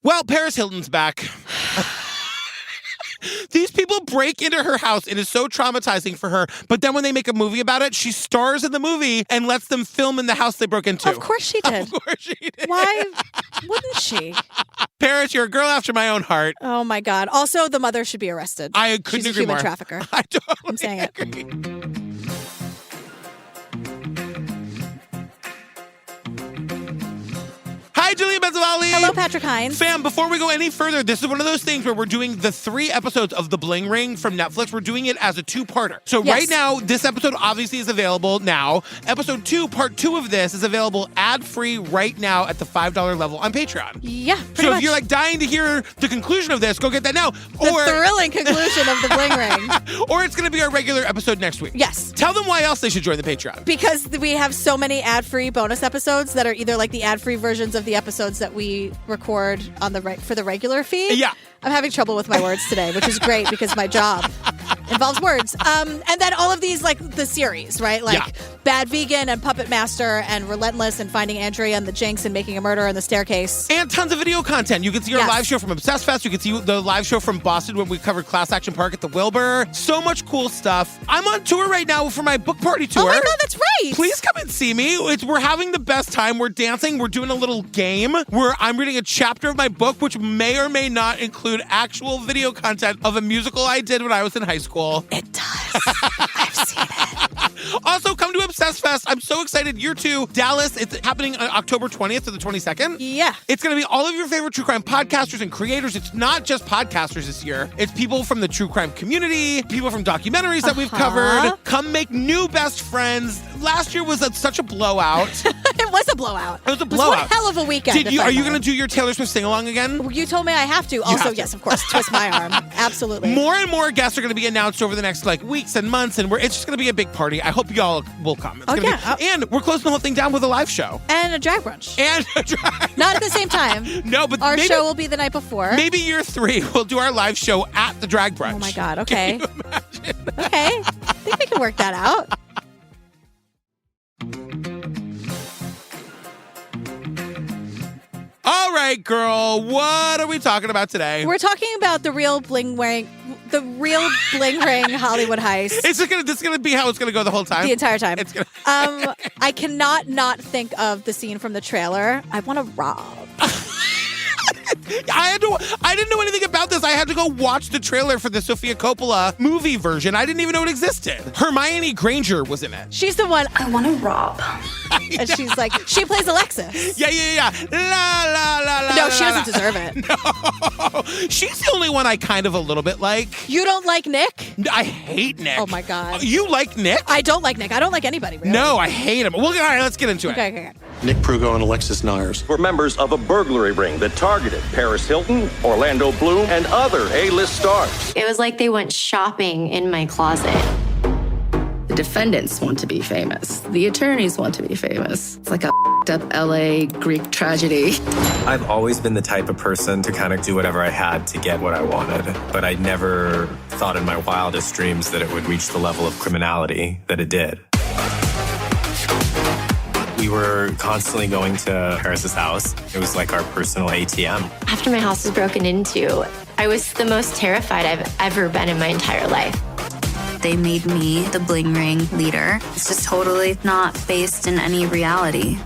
Well, Paris Hilton's back. These people break into her house. It is so traumatizing for her. But then when they make a movie about it, she stars in the movie and lets them film in the house they broke into. Of course she did. Of course she did. Why wouldn't she? Paris, you're a girl after my own heart. Oh, my God. Also, the mother should be arrested. I couldn't She's agree a human more. trafficker. I totally I'm saying it. agree. Hi, Julia Benzavalli. Hello, Patrick Hines. Fam, before we go any further, this is one of those things where we're doing the 3 episodes of The Bling Ring from Netflix. We're doing it as a 2-parter. So Yes. right now, this episode obviously is available now. Episode 2, part 2 of this is available ad-free right now at the $5 level on Patreon. Yeah, pretty So much. if you're like dying to hear the conclusion of this, go get that now. The thrilling conclusion of the Bling Ring. Or it's going to be our regular episode next week. Yes. Tell them why else they should join the Patreon. Because we have so many ad-free bonus episodes that are either like the ad-free versions of the episodes that we record on the for the regular feed. Yeah. I'm having trouble with my words today, which is great because my job involves words. And then all of these, like the series, right? Like Bad Vegan and Puppet Master and Relentless and Finding Andrea and The Jinx and Making a Murder and The Staircase. And tons of video content. You can see our live show from Obsessed Fest. You can see the live show from Boston when we covered Class Action Park at the Wilbur. So much cool stuff. I'm on tour right now for my book party tour. Oh my God, that's right. Please come and see me. We're having the best time. We're dancing. We're doing a little game where I'm reading a chapter of my book, which may or may not include actual video content of a musical I did when I was in high school. It does. I've seen it. Also, come to Obsessed Fest. I'm so excited. Year 2, Dallas. It's happening on October 20th to the 22nd. Yeah. It's going to be all of your favorite true crime podcasters and creators. It's not just podcasters this year. It's people from the true crime community, people from documentaries that we've covered. Come make new best friends. Last year was such a blowout. It was a blowout. It was a blowout. It was one hell of a weekend. Are you going to do your Taylor Swift sing-along again? You told me I have to. Also, yes, of course. Twist my arm. Absolutely. More and more guests are going to be announced over the next weeks and months, and it's just going to be a big party. I hope y'all will come. And we're closing the whole thing down with a live show. And a drag brunch. Not at the same time. No, but our show will be the night before. Maybe year 3, we'll do our live show at the drag brunch. Oh my God, okay. Can you imagine? Okay. I think we can work that out. All right, girl, what are we talking about today? We're talking about the real bling ring Hollywood heist. This is gonna be how it's gonna go the whole time. The entire time. It's gonna I cannot not think of the scene from the trailer. I want to rob. I didn't know anything about this. I had to go watch the trailer for the Sofia Coppola movie version. I didn't even know it existed. Hermione Granger was in it. She's the one. I want to rob. And she's like, she plays Alexis. Yeah. La, la, la, la, no, she la, doesn't deserve it. No. She's the only one I kind of a little bit like. You don't like Nick? I hate Nick. Oh, my God. You like Nick? I don't like Nick. I don't like anybody, really. No, I hate him. Well, all right, let's get into it. Okay. Nick Prugo and Alexis Nyers were members of a burglary ring that targeted Paris Hilton, Orlando Bloom, and other A-list stars. It was like they went shopping in my closet. The defendants want to be famous. The attorneys want to be famous. It's like a up LA Greek tragedy. I've always been the type of person to kind of do whatever I had to get what I wanted, but I never thought in my wildest dreams that it would reach the level of criminality that it did. We were constantly going to Paris's house. It was like our personal ATM. After my house was broken into, I was the most terrified I've ever been in my entire life. They made me the Bling Ring leader. It's just totally not based in any reality.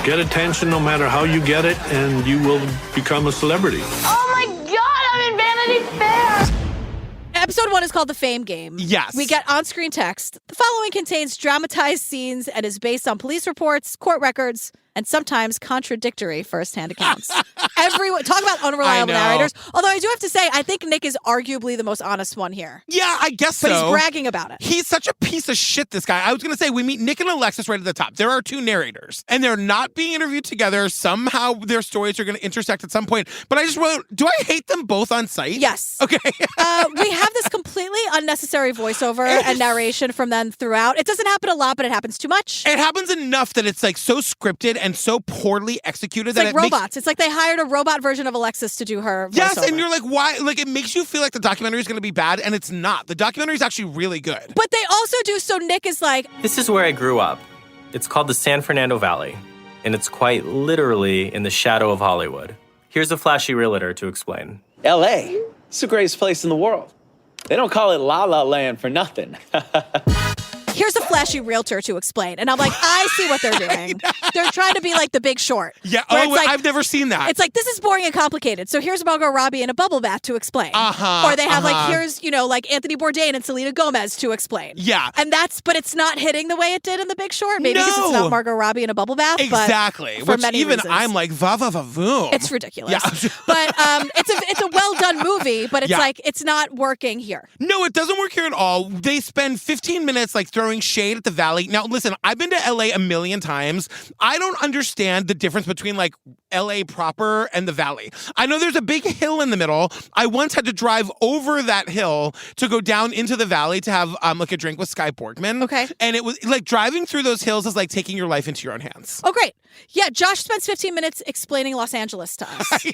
Get attention no matter how you get it, and you will become a celebrity. Oh my God, I'm in Vanity Fair! Episode 1 is called The Fame Game. Yes. We get on-screen text. The following contains dramatized scenes and is based on police reports, court records, and sometimes contradictory first-hand accounts. Everyone talk about unreliable narrators. Although I do have to say, I think Nick is arguably the most honest one here. Yeah, I guess so. But he's bragging about it. He's such a piece of shit, this guy. I was going to say, we meet Nick and Alexis right at the top. There are 2 narrators, and they're not being interviewed together. Somehow their stories are going to intersect at some point. But I just wrote, do I hate them both on sight? Yes. Okay. We have this completely unnecessary voiceover and narration from them throughout. It doesn't happen a lot, but it happens too much. It happens enough that it's like so scripted and so poorly executed it's that like it robots. It's like they hired a robot version of Alexis to do her voiceover. Yes, and you're like, why? Like, it makes you feel like the documentary is going to be bad, and it's not. The documentary is actually really good. But they also do, so Nick is like... This is where I grew up. It's called the San Fernando Valley, and it's quite literally in the shadow of Hollywood. Here's a flashy realtor to explain. L.A. It's the greatest place in the world. They don't call it La La Land for nothing. Here's a flashy realtor to explain. And I'm like, I see what they're doing. They're trying to be like The Big Short. Yeah. Where it's like, I've never seen that. It's like, this is boring and complicated. So here's Margot Robbie in a bubble bath to explain. Or they have like, here's, like Anthony Bourdain and Selena Gomez to explain. Yeah. And but it's not hitting the way it did in The Big Short. Maybe because it's not Margot Robbie in a bubble bath. Exactly. But for many even reasons. I'm like, va-va-va-voom. It's ridiculous. Yeah. But it's a well-done movie, but it's like, it's not working here. No, it doesn't work here at all. They spend 15 minutes like throwing shade at the Valley. Now, listen, I've been to LA a million times. I don't understand the difference between like LA proper and the Valley. I know there's a big hill in the middle. I once had to drive over that hill to go down into the Valley to have like a drink with Sky Borgman. Okay. And it was like driving through those hills is like taking your life into your own hands. Oh, great. Yeah, Josh spends 15 minutes explaining Los Angeles to us.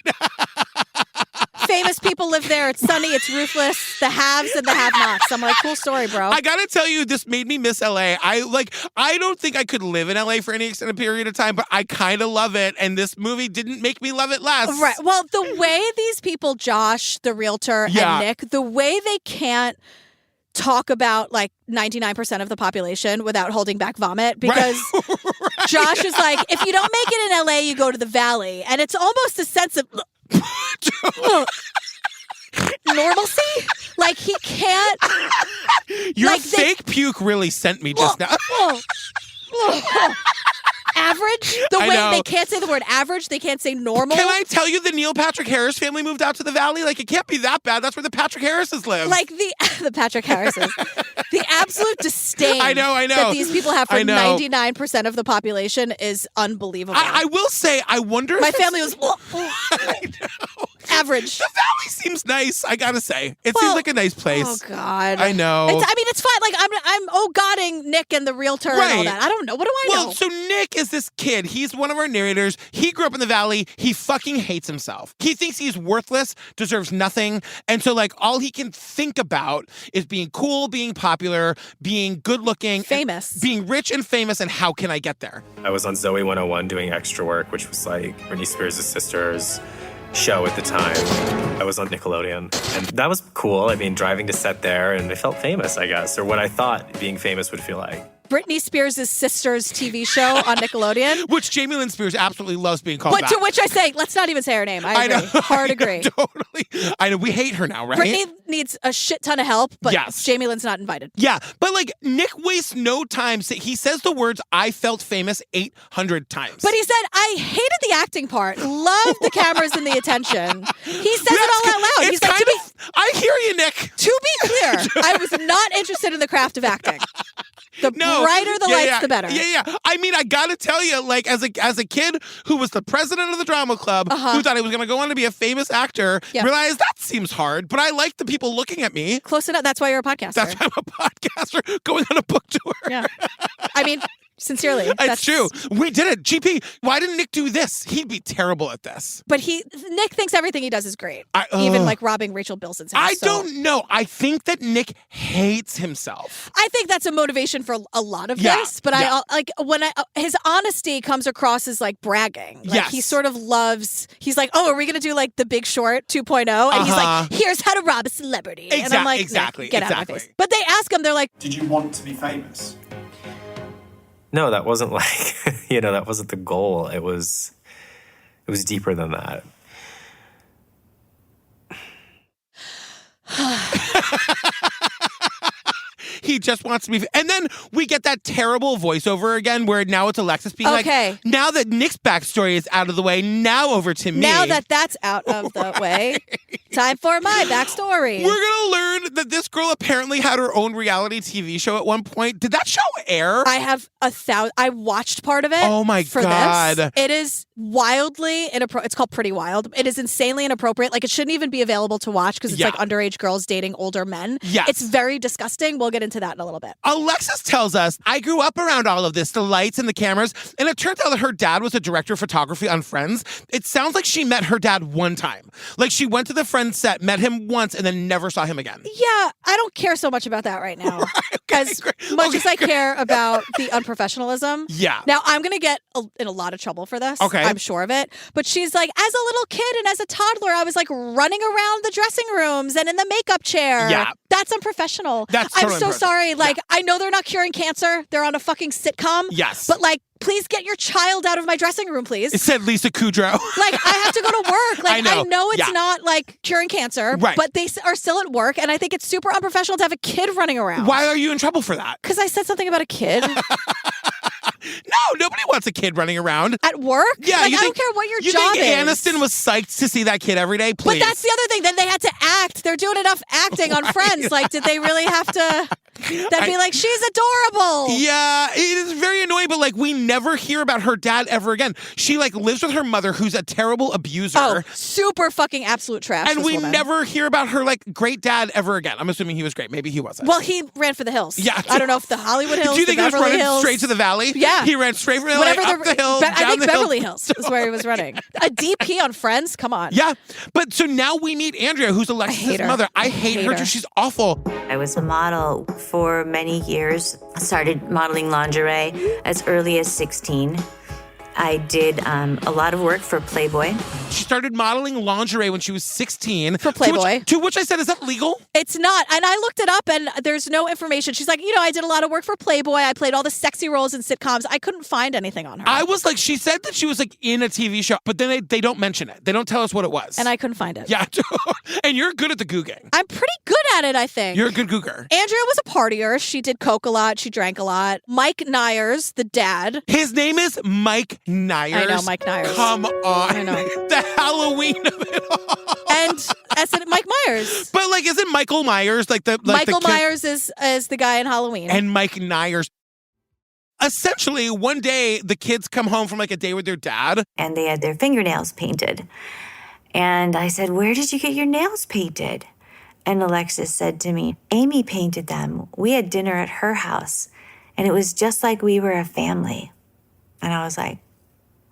Famous people live there. It's sunny. It's ruthless. The haves and the have-nots. I'm like, cool story, bro. I gotta tell you, this made me miss LA. I don't think I could live in LA for any extended period of time, but I kind of love it. And this movie didn't make me love it less. Right. Well, the way these people, Josh, the realtor, and Nick, the way they can't talk about like 99% of the population without holding back vomit, because Josh is like, if you don't make it in LA, you go to the Valley. And it's almost a sense of normalcy. Like he can't. Your fake puke really sent me just now. Average? The way they can't say the word average, they can't say normal. Can I tell you the Neil Patrick Harris family moved out to the Valley? Like, it can't be that bad. That's where the Patrick Harrises live. Like the Patrick Harrises. The absolute disdain I know. that these people have for 99% of the population is unbelievable. I will say, I wonder if my family was I know. Average. The Valley seems nice, I gotta say. It seems like a nice place. Oh, God. I know. It's fine. Like, I'm oh-godding Nick and the realtor and all that. I don't know. What do I know? Well, so Nick is this kid. He's one of our narrators. He grew up in the Valley. He fucking hates himself. He thinks he's worthless, deserves nothing. And so, like, all he can think about is being cool, being popular, being good-looking. Famous. Being rich and famous, and how can I get there? I was on Zoe 101 doing extra work, which was like Britney Spears' sister's show at the time. I was on Nickelodeon, and that was cool. I mean, driving to set there, and I felt famous, I guess, or what I thought being famous would feel like. Britney Spears' sister's TV show on Nickelodeon. Which Jamie Lynn Spears absolutely loves being called But to which I say, let's not even say her name. I agree. Hard agree. Totally. I know. We hate her now, right? Britney needs a shit ton of help, but yes. Jamie Lynn's not invited. Yeah, but like Nick wastes no time. He says the words, I felt famous 800 times. But he said, I hated the acting part. Loved the cameras and the attention. He says it all out loud. He's like, I hear you, Nick. To be clear, I was not interested in the craft of acting. The brighter the lights, the better. Yeah. I mean, I gotta tell you, like, as a kid who was the president of the drama club, who thought he was gonna go on to be a famous actor, realized that seems hard, but I like the people looking at me. Close enough. That's why you're a podcaster. That's why I'm a podcaster going on a book tour. Yeah. I mean, sincerely. It's true. We did it. GP, why didn't Nick do this? He'd be terrible at this. But Nick thinks everything he does is great. Even like robbing Rachel Bilson's house. I don't know. I think that Nick hates himself. I think that's a motivation for a lot of this. But I like when his honesty comes across as like bragging. Like he sort of loves, he's like, oh, are we going to do like The Big Short 2.0? And he's like, here's how to rob a celebrity. And I'm like, exactly. Get out of my face. But they ask him, they're like, did you want to be famous? No, that wasn't like, that wasn't the goal. It was deeper than that. He just wants to be... And then we get that terrible voiceover again where now it's Alexis being like, now that Nick's backstory is out of the way, now over to me. Now that that's out of the way, time for my backstory. We're going to learn that this girl apparently had her own reality TV show at one point. Did that show air? I have I watched part of it. Oh my God. This. It is wildly inappropriate. It's called Pretty Wild. It is insanely inappropriate. Like, it shouldn't even be available to watch because it's like underage girls dating older men. Yes. It's very disgusting. We'll get into that in a little bit. Alexis tells us, I grew up around all of this, the lights and the cameras, and it turns out that her dad was a director of photography on Friends. It sounds like she met her dad one time. Like she went to the Friends set, met him once, and then never saw him again. Yeah, I don't care so much about that right now. Because much as I care about the unprofessionalism. Yeah. Now, I'm going to get in a lot of trouble for this. Okay. I'm sure of it. But she's like, as a little kid and as a toddler, I was like running around the dressing rooms and in the makeup chair. Yeah. That's unprofessional. That's I'm totally so unprofessional. sorry. Like, I know they're not curing cancer. They're on a fucking sitcom. Yes. But like, please get your child out of my dressing room, please. It said Lisa Kudrow. Like, I have to go to work. Like, I know. it's Yeah. not like curing cancer, Right. but they are still at work. And I think it's super unprofessional to have a kid running around. Why are you in trouble for that? Because I said something about a kid. No, nobody wants a kid running around. At work? Yeah, like, you I think, don't care what your you job think is. Aniston was psyched to see that kid every day? Please. But that's the other thing. Then they had to act. They're doing enough acting on Friends. Like, did they really have to? They'd be like, she's adorable. Yeah, it is very annoying, but like we never hear about her dad ever again. She like lives with her mother, who's a terrible abuser. Oh, super fucking absolute trash. And this we woman. never hear about her like great dad ever again. I'm assuming he was great. Maybe he wasn't. Well, he ran for the hills. Yeah. I don't know if the Hollywood Hills, Do you think the he was Beverly running Hills. straight to the valley? Yeah. He ran straight from LA, Whatever up the hill, down I think the Beverly hill. Hills is where he was running. A DP on Friends? Come on. Yeah. But so now we meet Andrea, who's Alexis' her. mother. I hate her too. She's awful. I was a model for many years. I started modeling lingerie as early as 16. I did a lot of work for Playboy. She started modeling lingerie when she was 16. For Playboy. To which I said, is that legal? It's not. And I looked it up and there's no information. She's like, I did a lot of work for Playboy. I played all the sexy roles in sitcoms. I couldn't find anything on her. I was like, she said that she was like in a TV show, but then they don't mention it. They don't tell us what it was. And I couldn't find it. Yeah. And you're good at the googing. I'm pretty good at it, I think. You're a good googer. Andrea was a partier. She did coke a lot. She drank a lot. Mike Nyers, the dad. His name is Mike Nyers. I know, Mike Nyers. Come on. I know. The Halloween of it all. And I said Mike Myers. But like, isn't Michael Myers like the Michael the kid? Myers is the guy in Halloween. And Mike Nyers. Essentially, one day the kids come home from like a day with their dad. And they had their fingernails painted. And I said, "Where did you get your nails painted?" And Alexis said to me, "Amy painted them. We had dinner at her house. And it was just like we were a family." And I was like,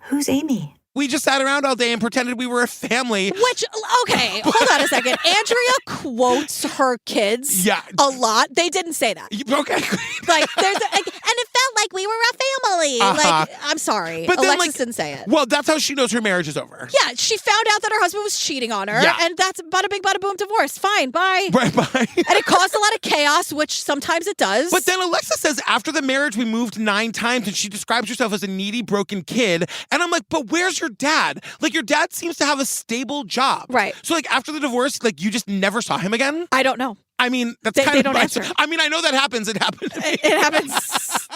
"Who's Amy?" We just sat around all day and pretended we were a family. Which, okay, hold on a second. Andrea quotes her kids a lot. They didn't say that. Okay. Like, and it felt like we were a family. Like, I'm sorry. But then, Alexis like, didn't say it. Well, that's how she knows her marriage is over. Yeah, she found out that her husband was cheating on her, Yeah. and that's bada bing, bada boom, divorce. Fine, bye. Right, bye. And it caused a lot of chaos, which sometimes it does. But then Alexa says after the marriage we moved 9 times, and she describes herself as a needy, broken kid. And I'm like, but where's your dad? Like, your dad seems to have a stable job. Right. So like after the divorce, like you just never saw him again? I don't know. I mean, that's They kind of don't answer. I mean, I know that happens. It happened to me. It happens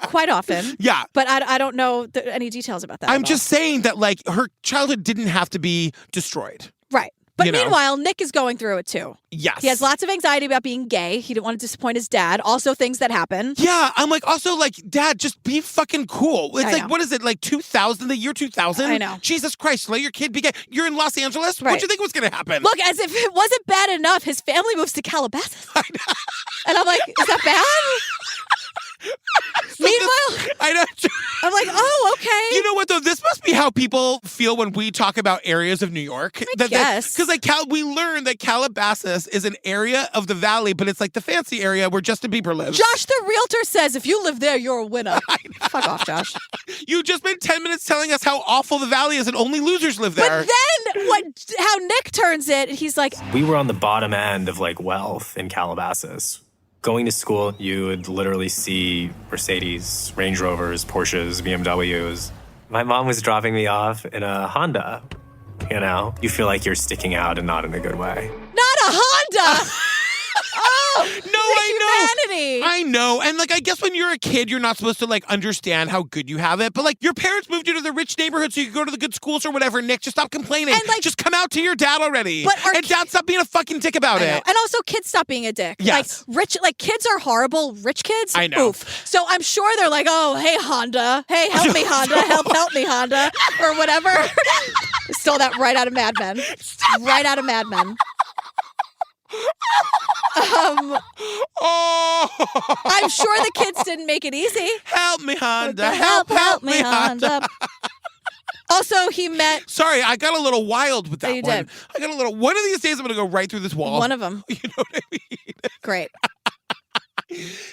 quite often. Yeah. But I don't know any details about that. I'm at all. just saying that like her childhood didn't have to be destroyed. Right. But You know? meanwhile, Nick is going through it too. Yes. He has lots of anxiety about being gay. He didn't want to disappoint his dad. Also, things that happen. Yeah, I'm like, also, like, Dad, just be fucking cool. It's I like, know. what is it, like 2000, the year 2000? I know. Jesus Christ, let your kid be gay. You're in Los Angeles? Right. What do you think was going to happen? Look, as if it wasn't bad enough, his family moves to Calabasas. And I'm like, is that bad? Meanwhile, I know. I'm like, oh, okay. You know what, though? This must be how people feel when we talk about areas of New York. I guess. Because like, we learned that Calabasas is an area of the valley, but it's like the fancy area where Justin Bieber lives. Josh, the realtor, says if you live there, you're a winner. Fuck off, Josh. You just spent 10 minutes telling us how awful the valley is and only losers live there. But then how Nick turns it, he's like, We were on the bottom end of like wealth in Calabasas. Going to school, you would literally see Mercedes, Range Rovers, Porsches, BMWs. My mom was dropping me off in a Honda. You know, you feel like you're sticking out and not in a good way. not a Honda. Oh, No, I know. humanity. I know. And like, I guess when you're a kid, you're not supposed to like understand how good you have it. But like, your parents moved you to the rich neighborhood so you could go to the good schools or whatever. Nick, just stop complaining. And, like, just come out to your dad already. But our and dad, stop being a fucking dick about I know. it. And also, kids stop being a dick. Yes. Like kids are horrible. Rich kids, I know. Oof. So I'm sure they're like, oh, hey Honda, hey help me Honda, help me Honda, or whatever. Stole that right out of Mad Men. Right out of Mad Men. I'm sure the kids didn't make it easy. Help me, Honda. Help me, Honda. Also, he met... Sorry, I got a little wild with that you one. Did. I got a little... One of these days, I'm going to go right through this wall. One of them. You know what I mean? Great.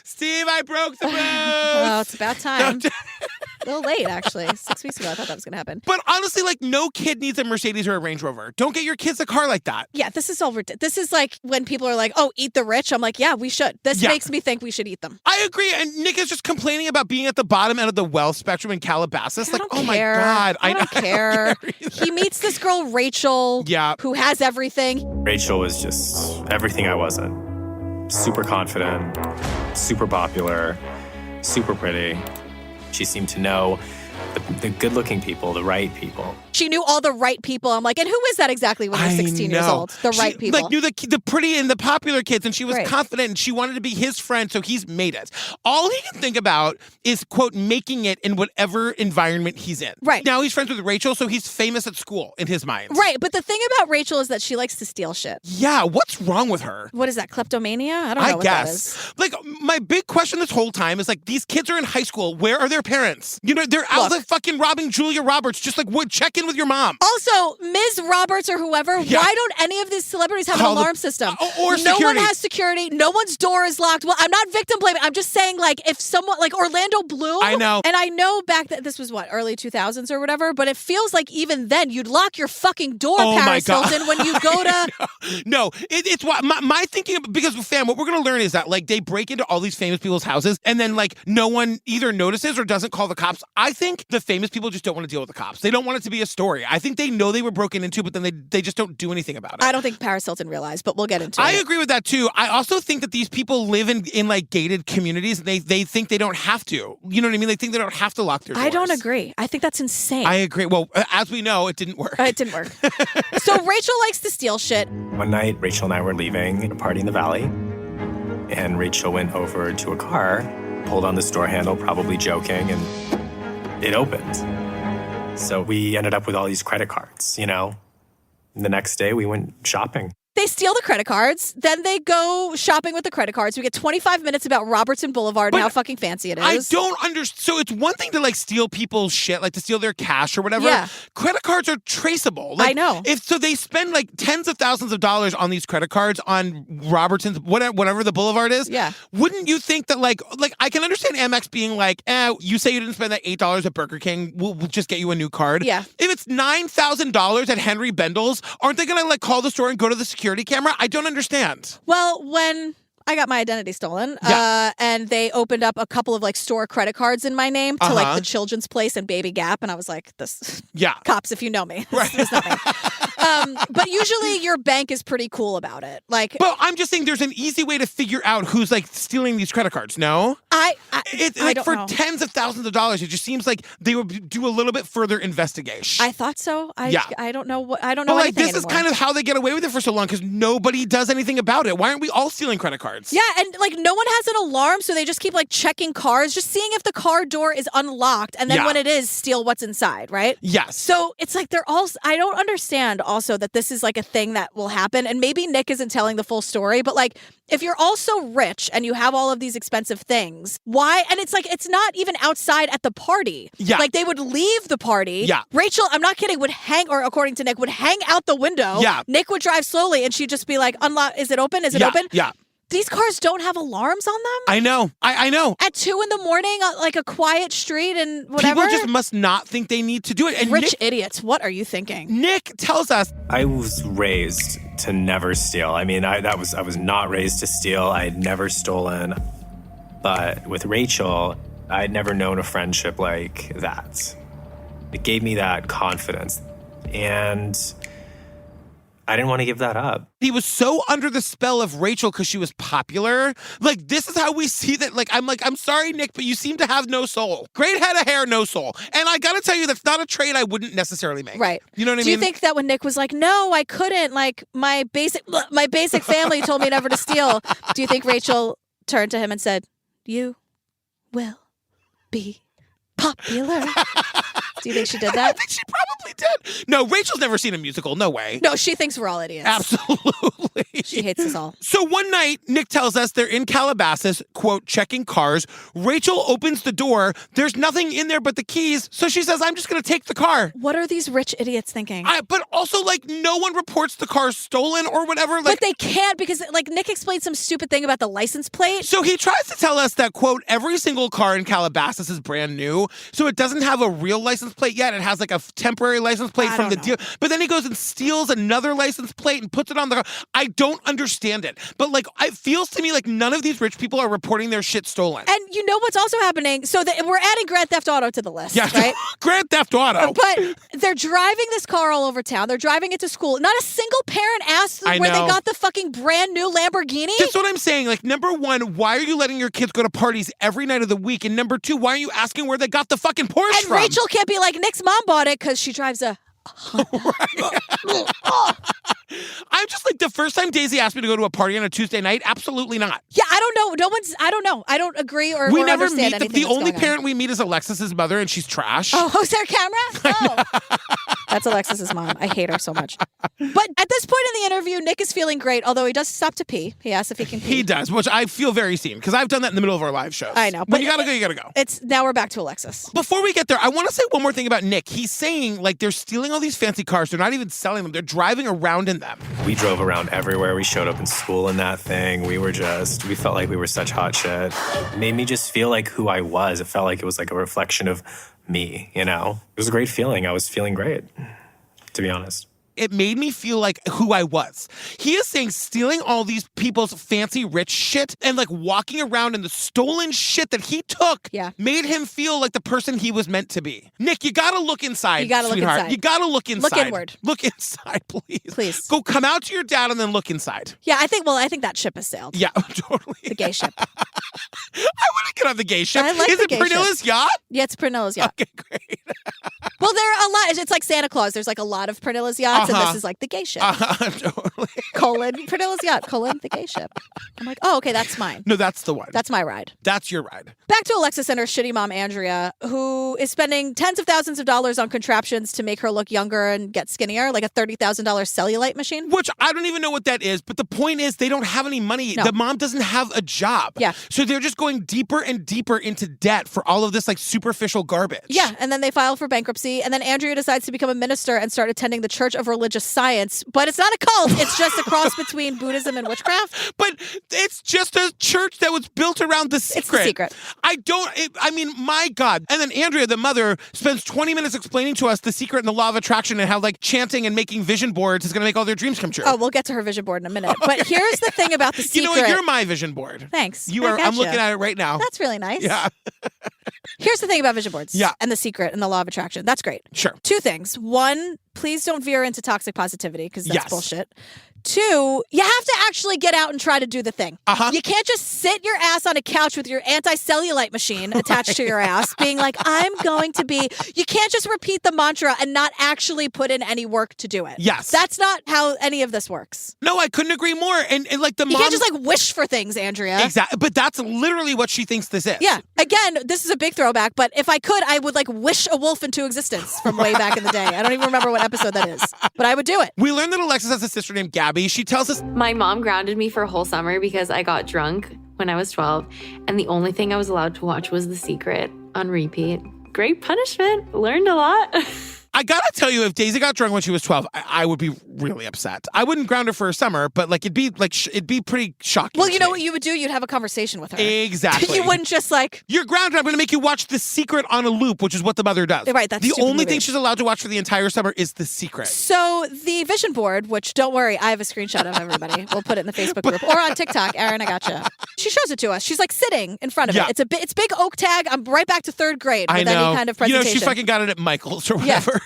Steve, I broke the booth. Well, it's about time. A little late, actually. 6 weeks ago, I thought that was going to happen. But honestly, like, no kid needs a Mercedes or a Range Rover. Don't get your kids a car like that. Yeah, this is all ridiculous. This is like when people are like, oh, eat the rich. I'm like, yeah, we should. This makes me think we should eat them. I agree. And Nick is just complaining about being at the bottom end of the wealth spectrum in Calabasas. Like, oh my God. I don't care. He meets this girl, Rachel, who has everything. Rachel was just everything I wasn't. Super confident, super popular, super pretty. She seemed to know the good-looking people, the right people. She knew all the right people. I'm like, and who is that exactly when you're 16 years old? The right people. Like, knew the pretty and the popular kids, and she was confident, and she wanted to be his friend, so he's made it. All he can think about is, quote, making it in whatever environment he's in. Right. Now he's friends with Rachel, so he's famous at school in his mind. Right, but the thing about Rachel is that she likes to steal shit. Yeah, what's wrong with her? What is that, kleptomania? I don't know what that is. Like, my big question this whole time is, like, these kids are in high school. Where are their parents? You know, they're out like fucking robbing Julia Roberts. Just like, check in with your mom. Also, Ms. Roberts or whoever, why don't any of these celebrities have an alarm system? Or security. No one has security. No one's door is locked. Well, I'm not victim blaming. I'm just saying, like, if someone, like Orlando Bloom. I know. And I know back that this was early 2000s or whatever, but it feels like even then you'd lock your fucking door, Paris Hilton, when you go to. No, it's what my thinking, because fam, what we're going to learn is that, like, they break into all these famous people's houses and then, like, no one either notices or doesn't call the cops. I think the famous people just don't want to deal with the cops. They don't want it to be a story. I think they know they were broken into, but then they just don't do anything about it. I don't think Paris Hilton realized, but we'll get into it. I agree with that too. I also think that these people live in like gated communities. And they think they don't have to. You know what I mean? They think they don't have to lock their doors. I don't agree. I think that's insane. I agree. Well, as we know, it didn't work. It didn't work. So Rachel likes to steal shit. One night, Rachel and I were leaving a party in the valley, and Rachel went over to a car, pulled on the door handle, probably joking, and it opened. So we ended up with all these credit cards, you know? And the next day, we went shopping. They steal the credit cards, then they go shopping with the credit cards. We get 25 minutes about Robertson Boulevard and how fucking fancy it is. I don't understand. So it's one thing to, like, steal people's shit, like to steal their cash or whatever. Yeah. Credit cards are traceable. Like, I know. So they spend like tens of thousands of dollars on these credit cards on Robertson's, whatever the boulevard is. Yeah. Wouldn't you think that, like I can understand Amex being like, you say you didn't spend that $8 at Burger King, we'll just get you a new card. Yeah. If it's $9,000 at Henry Bendel's, aren't they gonna, like, call the store and go to the security camera? I don't understand. Well, when I got my identity stolen, and they opened up a couple of, like, store credit cards in my name to like the Children's Place and Baby Gap, and I was like, "This, cops, if you know me, this is not me." But usually your bank is pretty cool about it. Like, but I'm just saying, there's an easy way to figure out who's, like, stealing these credit cards. No, it's like, for tens of thousands of dollars. It just seems like they would do a little bit further investigation. I thought so. I don't know I don't but, know. Like, anything this anymore. is kind of how they get away with it for so long, because nobody does anything about it. Why aren't we all stealing credit cards? Yeah, and, like, no one has an alarm, so they just keep, like, checking cars, just seeing if the car door is unlocked, and then when it is, steal what's inside, right? Yes. So it's like they're all. I don't understand also that this is, like, a thing that will happen, and maybe Nick isn't telling the full story, but, like, if you're also rich and you have all of these expensive things, why? And it's like, it's not even outside at the party. Yeah. Like, they would leave the party. Yeah. Rachel, I'm not kidding, would hang, or according to Nick, would hang out the window. Yeah. Nick would drive slowly, and she'd just be like, unlock, is it open? Is it open? Yeah. These cars don't have alarms on them? I know. I know. At 2 a.m, like a quiet street and whatever? People just must not think they need to do it. And Rich idiots. What are you thinking? Nick tells us. I was raised to never steal. I mean, I was not raised to steal. I had never stolen. But with Rachel, I had never known a friendship like that. It gave me that confidence. And I didn't want to give that up. He was so under the spell of Rachel because she was popular. Like, this is how we see that. Like, I'm sorry, Nick, but you seem to have no soul. Great head of hair, no soul. And I gotta tell you, that's not a trade I wouldn't necessarily make. Right. You know what I mean? Do you think that when Nick was like, no, I couldn't, like, my basic family told me never to steal, do you think Rachel turned to him and said, you will be popular? Do you think she did I that? think she probably did. No, Rachel's never seen a musical. No way. No, she thinks we're all idiots. Absolutely. She hates us all. So one night, Nick tells us they're in Calabasas, quote, checking cars. Rachel opens the door. There's nothing in there but the keys. So she says, I'm just going to take the car. What are these rich idiots thinking? But also, like, no one reports the car stolen or whatever. Like, but they can't because, like, Nick explained some stupid thing about the license plate. So he tries to tell us that, quote, every single car in Calabasas is brand new. So it doesn't have a real license plate yet. It has like a temporary license plate from the deal. But then he goes and steals another license plate and puts it on the car. I don't understand it. But like, it feels to me like none of these rich people are reporting their shit stolen. And you know what's also happening? So we're adding Grand Theft Auto to the list, right? Grand Theft Auto. But they're driving this car all over town. They're driving it to school. Not a single parent asked them where they got the fucking brand new Lamborghini. That's what I'm saying. Like, number one, why are you letting your kids go to parties every night of the week? And number two, why are you asking where they got the fucking Porsche and from? Rachel can't be like, Nick's mom bought it because she drives a I'm just like, the first time Daisy asked me to go to a party on a Tuesday night, absolutely not. Yeah, I don't know. I don't know. I don't agree or we never understand meet anything the only going parent on. we meet is Alexis's mother, and she's trash. Oh, is there a camera? Oh. That's Alexis's mom. I hate her so much. But at this point in the interview, Nick is feeling great, although he does stop to pee. He asks if he can pee. He does, which I feel very seen, because I've done that in the middle of our live shows. I know. When you gotta go, you gotta go. Now we're back to Alexis. Before we get there, I want to say one more thing about Nick. He's saying, like, they're stealing all these fancy cars. They're not even selling them. They're driving around in them. We drove around everywhere. We showed up in school in that thing. We felt like we were such hot shit. It made me just feel like who I was. It felt like it was like a reflection of me, you know? It was a great feeling. I was feeling great, to be honest. It made me feel like who I was. He is saying stealing all these people's fancy rich shit and like walking around in the stolen shit that he took made him feel like the person he was meant to be. Nick, you gotta look inside, You gotta sweetheart. look inside. You gotta look inside. Look inward. Look inside, please. Please. Go come out to your dad and then look inside. Yeah, I think that ship has sailed. Yeah, totally. The gay ship. I want to get on the gay ship. I like Is the it gay Pernilla's ship. yacht? Yeah, it's Pernilla's yacht. Okay, great. Well, there are a lot. It's like Santa Claus. There's like a lot of Pernilla's yachts, and this is like the gay ship. Totally. Pernilla's yacht, the gay ship. I'm like, oh, okay, that's mine. No, that's the one. That's my ride. That's your ride. Back to Alexis and her shitty mom, Andrea, who is spending tens of thousands of dollars on contraptions to make her look younger and get skinnier, like a $30,000 cellulite machine. Which I don't even know what that is, but the point is they don't have any money. No. The mom doesn't have a job. Yeah. So they're just going deeper and deeper into debt for all of this like superficial garbage. Yeah, and then they file for bankruptcy, and then Andrea decides to become a minister and start attending the Church of Religious Science, but it's not a cult, it's just a cross between Buddhism and witchcraft. But it's just a church that was built around the secret. It's the secret. I mean, my God. And then Andrea, the mother, spends 20 minutes explaining to us the secret and the law of attraction and how like chanting and making vision boards is going to make all their dreams come true. Oh, we'll get to her vision board in a minute. Okay. But here's the thing about the secret. You know what? You're my vision board. Thanks. You are. I'm looking at it right now. That's really nice. Yeah. Here's the thing about vision boards. Yeah. And the secret and the law of attraction. That's great. Sure. Two things. One, please don't veer into toxic positivity because that's Yes. bullshit. Two, you have to actually get out and try to do the thing. You can't just sit your ass on a couch with your anti-cellulite machine attached to your ass being like, I'm going to be... You can't just repeat the mantra and not actually put in any work to do it. Yes. That's not how any of this works. No, I couldn't agree more. And like the You mom... can't just like wish for things, Andrea. Exactly. But that's literally what she thinks this is. Yeah. Again, this is a big throwback, but if I could, I would like wish a wolf into existence from way back in the day. I don't even remember what episode that is, but I would do it. We learned that Alexis has a sister named Gabby. She tells us... My mom grounded me for a whole summer because I got drunk when I was 12, and the only thing I was allowed to watch was The Secret on repeat. Great punishment. Learned a lot. I gotta tell you, if Daisy got drunk when she was 12, I would be really upset. I wouldn't ground her for a summer, but like it'd be pretty shocking. Well, you know what you would do? You'd have a conversation with her. Exactly. You wouldn't just like... You're grounded. I'm going to make you watch The Secret on a loop, which is what the mother does. Right, that's the stupid only movie. thing she's allowed to watch for the entire summer is The Secret. So the vision board, which don't worry, I have a screenshot of everybody. We'll put it in the Facebook group or on TikTok. Erin, I gotcha. She shows it to us. She's like sitting in front of it. It's big oak tag. I'm right back to third grade with any kind of presentation. You know, she fucking got it at Michael's or whatever. Yeah.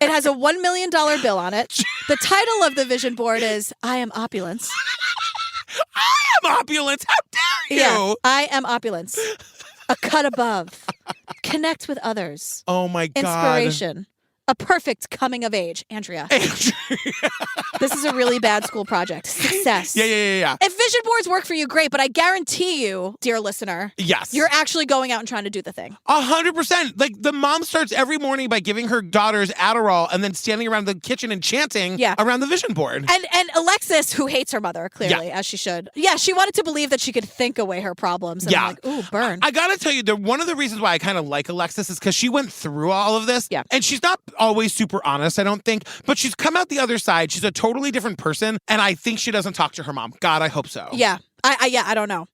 It has a $1 million bill on it. The title of the vision board is I Am Opulence. I am opulence. How dare you? Yeah, I am opulence. A cut above. Connect with others. Oh my God. Inspiration. A perfect coming of age, Andrea. This is a really bad school project. Success. Yeah. If vision boards work for you, great, but I guarantee you, dear listener, yes, you're actually going out and trying to do the thing. 100%. Like, the mom starts every morning by giving her daughters Adderall and then standing around the kitchen and chanting around the vision board. And Alexis, who hates her mother, clearly, as she should. Yeah, she wanted to believe that she could think away her problems. And I'm like, ooh, burn. I gotta tell you, one of the reasons why I kind of like Alexis is because she went through all of this. Yeah. And she's not always super honest, I don't think, but she's come out the other side. She's a totally different person, and I think she doesn't talk to her mom. God, I hope so. Yeah. I don't know.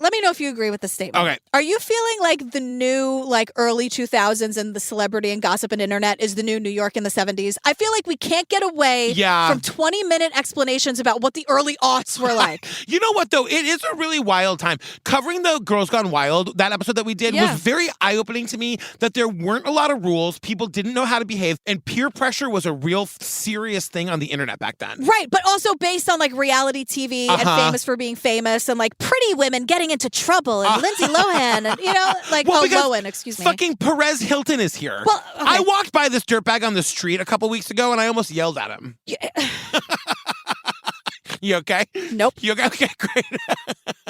Let me know if you agree with this statement. Okay. Are you feeling like the new, like, early 2000s and the celebrity and gossip and internet is the new New York in the 70s? I feel like we can't get away from 20-minute explanations about what the early aughts were like. You know what, though? It is a really wild time. Covering the Girls Gone Wild, that episode that we did, was very eye-opening to me that there weren't a lot of rules, people didn't know how to behave, and peer pressure was a real serious thing on the internet back then. Right, but also based on, like, reality TV and famous for being famous and, like, pretty women getting into trouble and Lindsay Lohan and, you know, like, Lohan, excuse me. Fucking Paris Hilton is here. Well, okay. I walked by this dirtbag on the street a couple weeks ago and I almost yelled at him. Yeah. You okay? Nope. You okay? Okay, great.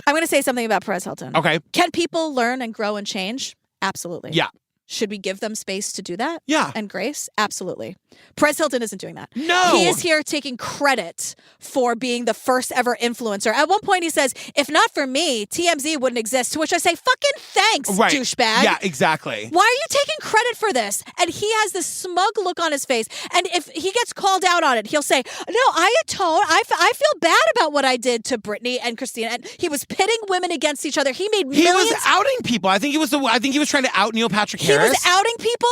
I'm going to say something about Paris Hilton. Okay. Can people learn and grow and change? Absolutely. Yeah. Should we give them space to do that? Yeah. And grace? Absolutely. Paris Hilton isn't doing that. No. He is here taking credit for being the first ever influencer. At one point he says, if not for me, TMZ wouldn't exist. To which I say, fucking thanks, douchebag. Yeah, exactly. Why are you taking credit for this? And he has this smug look on his face. And if he gets called out on it, he'll say, no, I atone. I feel bad about what I did to Britney and Christina. And he was pitting women against each other. He made millions. He was outing people. I think he was trying to out Neil Patrick Harris. He was outing people.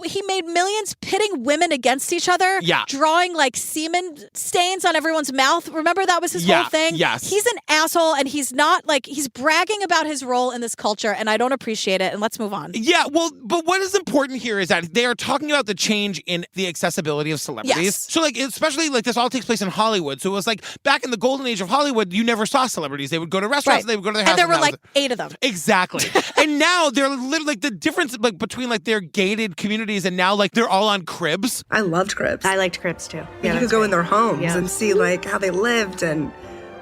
He made millions pitting women against each other. Yeah. Drawing like semen stains on everyone's mouth. Remember that was his whole thing? Yes. He's an asshole and he's not like, he's bragging about his role in this culture and I don't appreciate it. And let's move on. Yeah, well, but what is important here is that they are talking about the change in the accessibility of celebrities. Yes. So like, especially like this all takes place in Hollywood. So it was like back in the golden age of Hollywood, you never saw celebrities. They would go to restaurants, and they would go to their house. And there were like 8 of them. Exactly. And now they're literally like the difference like between like their gated communities and now like they're all on cribs. I loved cribs. I liked cribs too. Yeah, you could go in their homes and see like how they lived and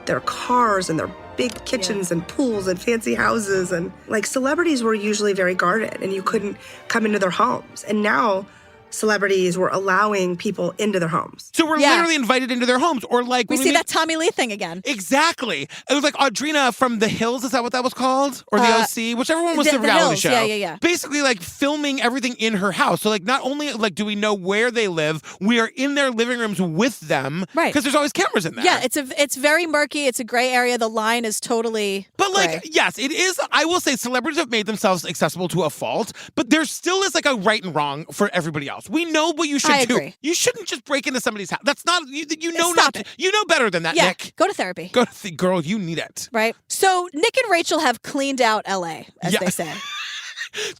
their cars and their big kitchens and pools and fancy houses. And like celebrities were usually very guarded and you couldn't come into their homes. And now celebrities were allowing people into their homes. So we're literally invited into their homes. Or like we see that Tommy Lee thing again. Exactly. It was like Audrina from The Hills. Is that what that was called? Or The OC? Whichever one was the reality Hills. show. Yeah. Basically like filming everything in her house. So like not only like do we know where they live, we are in their living rooms with them. Right. Because there's always cameras in there. Yeah, it's very murky. It's a gray area. The line is totally But like, gray. yes, it is. I will say celebrities have made themselves accessible to a fault, but there still is like a right and wrong for everybody else. We know what you should do. Agree. You shouldn't just break into somebody's house. That's not, you know, Stop not, it. you know better than that, Yeah, Nick. go to therapy. Girl, you need it. Right? So Nick and Rachel have cleaned out LA, as they say.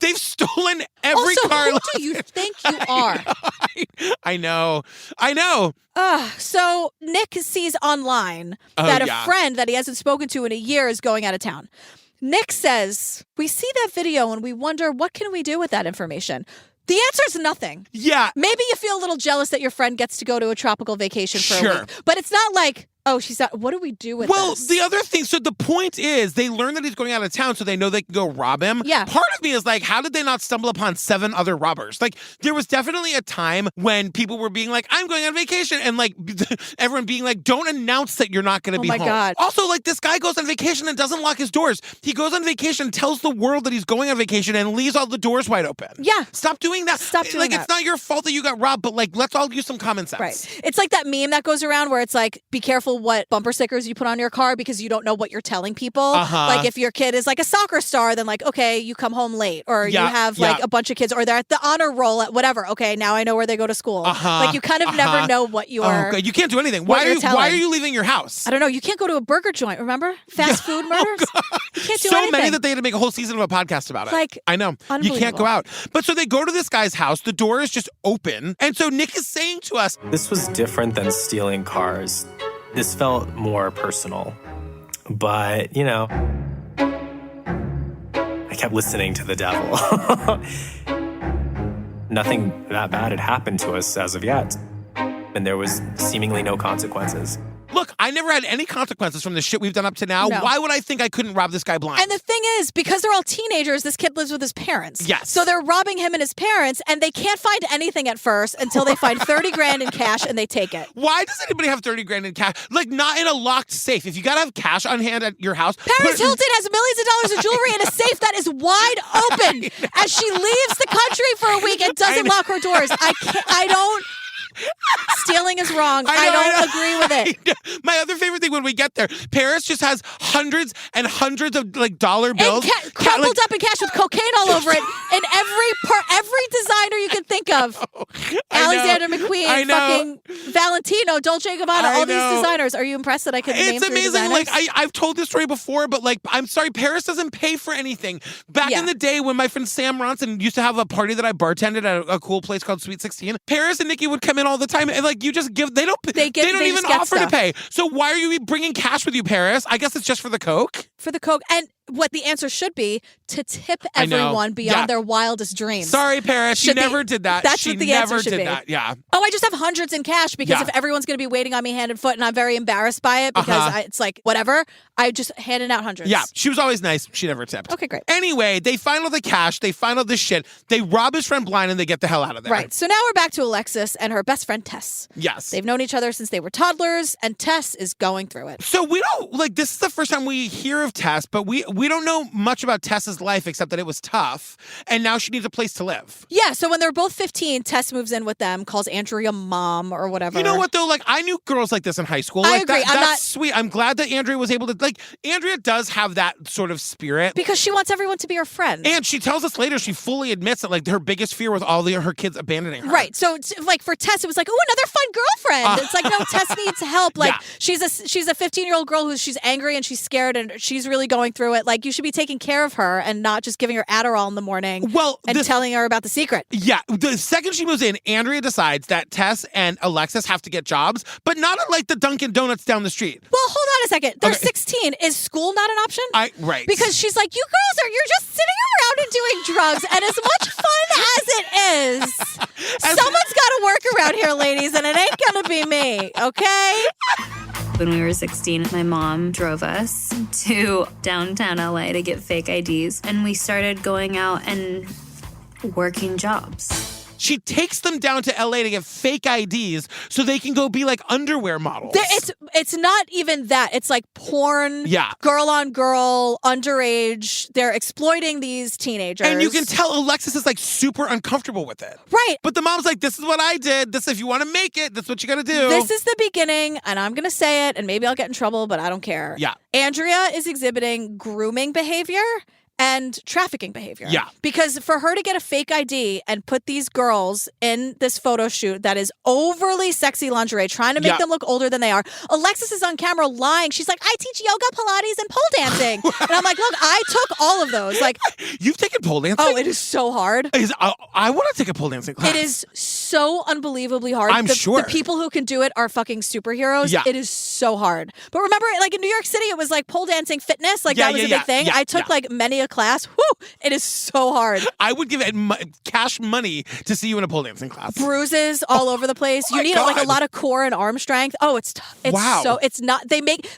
They've stolen every also, car. Who do you think you are? I know. So Nick sees online that a friend that he hasn't spoken to in a year is going out of town. Nick says, we see that video and we wonder, what can we do with that information? The answer is nothing. Yeah. Maybe you feel a little jealous that your friend gets to go to a tropical vacation for a week. Sure. But it's not like, oh, she's not, what do we do with this? Well, the other thing, so the point is they learn that he's going out of town so they know they can go rob him. Yeah. Part of me is like, how did they not stumble upon 7 other robbers? Like, there was definitely a time when people were being like, I'm going on vacation. And like, everyone being like, don't announce that you're not going to be home. Oh my God. Also, like, this guy goes on vacation and doesn't lock his doors. He goes on vacation, tells the world that he's going on vacation and leaves all the doors wide open. Yeah. Stop doing that. Stop doing that. It's not your fault that you got robbed, but like, let's all use some common sense. Right. It's like that meme that goes around where it's like, be careful what bumper stickers you put on your car because you don't know what you're telling people. Like if your kid is like a soccer star, then like, okay, you come home late, or you have like a bunch of kids, or they're at the honor roll at whatever. Okay, now I know where they go to school. Like you kind of never know what you are. Okay, you can't do anything. Why are you leaving your house? I don't know. You can't go to a burger joint. Remember fast food murders? You can't do so anything. many that they had to make a whole season of a podcast about it. Like, I know you can't go out. But so they go to this guy's house. The door is just open, and so Nick is saying to us, "This was different than stealing cars. This felt more personal." But, you know, I kept listening to the devil. Nothing that bad had happened to us as of yet. And there was seemingly no consequences. Look, I never had any consequences from the shit we've done up to now. No. Why would I think I couldn't rob this guy blind? And the thing is, because they're all teenagers, this kid lives with his parents. Yes. So they're robbing him and his parents, and they can't find anything at first until they find 30 grand in cash and they take it. Why does anybody have 30 grand in cash? Like, not in a locked safe. If you gotta have cash on hand at your house. Paris Hilton has millions of dollars of jewelry in a safe that is wide open as she leaves the country for a week and doesn't lock her doors. I don't. Stealing is wrong. I don't agree with it. My other favorite thing when we get there, Paris just has hundreds and hundreds of like dollar bills crumpled up in cash with cocaine all over it. And every designer you can think of, Alexander McQueen, fucking Valentino, Dolce & Gabbana, all these designers. Are you impressed that I could name 3 amazing. designers? Like I've told this story before, but like I'm sorry, Paris doesn't pay for anything. Back in the day when my friend Sam Ronson used to have a party that I bartended at a cool place called Sweet 16, Paris and Nikki would come in all the time, and like you just give. They don't even offer to pay. So why are you bringing cash with you, Paris? I guess it's just for the coke. For the coke. And what the answer should be, to tip everyone beyond their wildest dreams. Sorry, Paris, she never did that. That's she what the never answer should did be. that. Yeah. Oh, I just have hundreds in cash because if everyone's going to be waiting on me hand and foot, and I'm very embarrassed by it because it's like whatever. I just handed out hundreds. Yeah, she was always nice. She never tipped. Okay, great. Anyway, they find all the cash. They find all this shit. They rob his friend blind and they get the hell out of there. Right. So now we're back to Alexis and her best friend Tess. Yes. They've known each other since they were toddlers, and Tess is going through it. So we don't, like, this is the first time we hear of Tess, but we don't know much about Tess's life except that it was tough, and now she needs a place to live. Yeah, so when they're both 15, Tess moves in with them, calls Andrea mom or whatever. You know what, though? Like, I knew girls like this in high school. I Like, agree. That's sweet. I'm glad that Andrea was able to, like, Andrea does have that sort of spirit. Because she wants everyone to be her friend. And she tells us later, she fully admits that, like, her biggest fear was all her kids abandoning her. Right. So, like, for Tess, it was like, oh, another fun girlfriend. It's like, no, Tess needs help. Like, she's a 15-year-old girl she's angry and she's scared and she's really going through it. Like, you should be taking care of her and not just giving her Adderall in the morning and telling her about the secret. Yeah. The second she moves in, Andrea decides that Tess and Alexis have to get jobs, but not at, like, the Dunkin' Donuts down the street. Well, hold on a second. They're 16. Is school not an option? Right. Because she's like, you girls you're just sitting around and doing drugs, and as much fun as it is, someone's got to work around here, ladies, and it ain't going to be me, okay? When we were 16, my mom drove us to downtown LA to get fake IDs, and we started going out and working jobs. She takes them down to LA to get fake IDs so they can go be like underwear models. It's not even that. It's like porn, girl on girl, underage. They're exploiting these teenagers. And you can tell Alexis is like super uncomfortable with it. Right. But the mom's like, this is what I did. This, if you want to make it, that's what you got to do. This is the beginning, and I'm going to say it, and maybe I'll get in trouble, but I don't care. Yeah. Andrea is exhibiting grooming behavior and trafficking behavior. Yeah. Because for her to get a fake ID and put these girls in this photo shoot that is overly sexy lingerie, trying to make them look older than they are, Alexis is on camera lying. She's like, I teach yoga, Pilates, and pole dancing. And I'm like, look, I took all of those. Like, you've taken pole dancing? Oh, it is so hard. I want to take a pole dancing class. It is so unbelievably hard. I'm sure. The people who can do it are fucking superheroes. Yeah. It is so hard. But remember, like in New York City, it was like pole dancing fitness. Like that was a big thing. I took like many a class. Whew, it is so hard. I would give it cash money to see you in a pole dancing class. Bruises all over the place. You need like a lot of core and arm strength. Oh, it's tough. So it's not.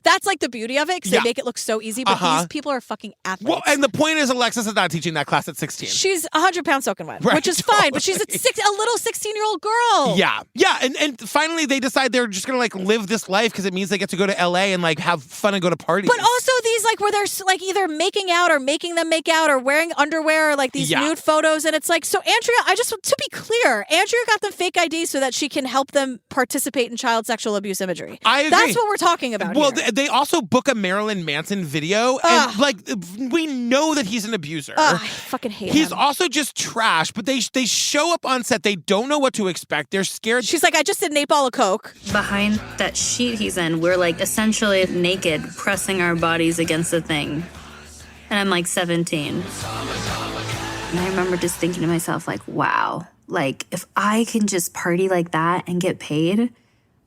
That's like the beauty of it because they make it look so easy. But these people are fucking athletes. Well, and the point is, Alexis is not teaching that class at 16. She's 100 pounds soaking wet, which is fine. But she's a little 16-year-old girl. Yeah. And finally they decide they're just gonna like live this life because it means they get to go to LA and like have fun and go to parties. But also these like where they're like either making out or making them make out or wearing underwear or like these nude photos, and it's like, so Andrea, to be clear, Andrea got them fake IDs so that she can help them participate in child sexual abuse imagery. I agree. That's what we're talking about. Well, here. They also book a Marilyn Manson video, and like we know that he's an abuser. I fucking hate him. He's also just trash, but they show up on set. They don't know what to expect. They're scared. She's like, I just did an 8-ball of coke. Behind that sheet he's in, we're like essentially naked, pressing our bodies against the thing. And I'm like 17. And I remember just thinking to myself, like, wow, like if I can just party like that and get paid,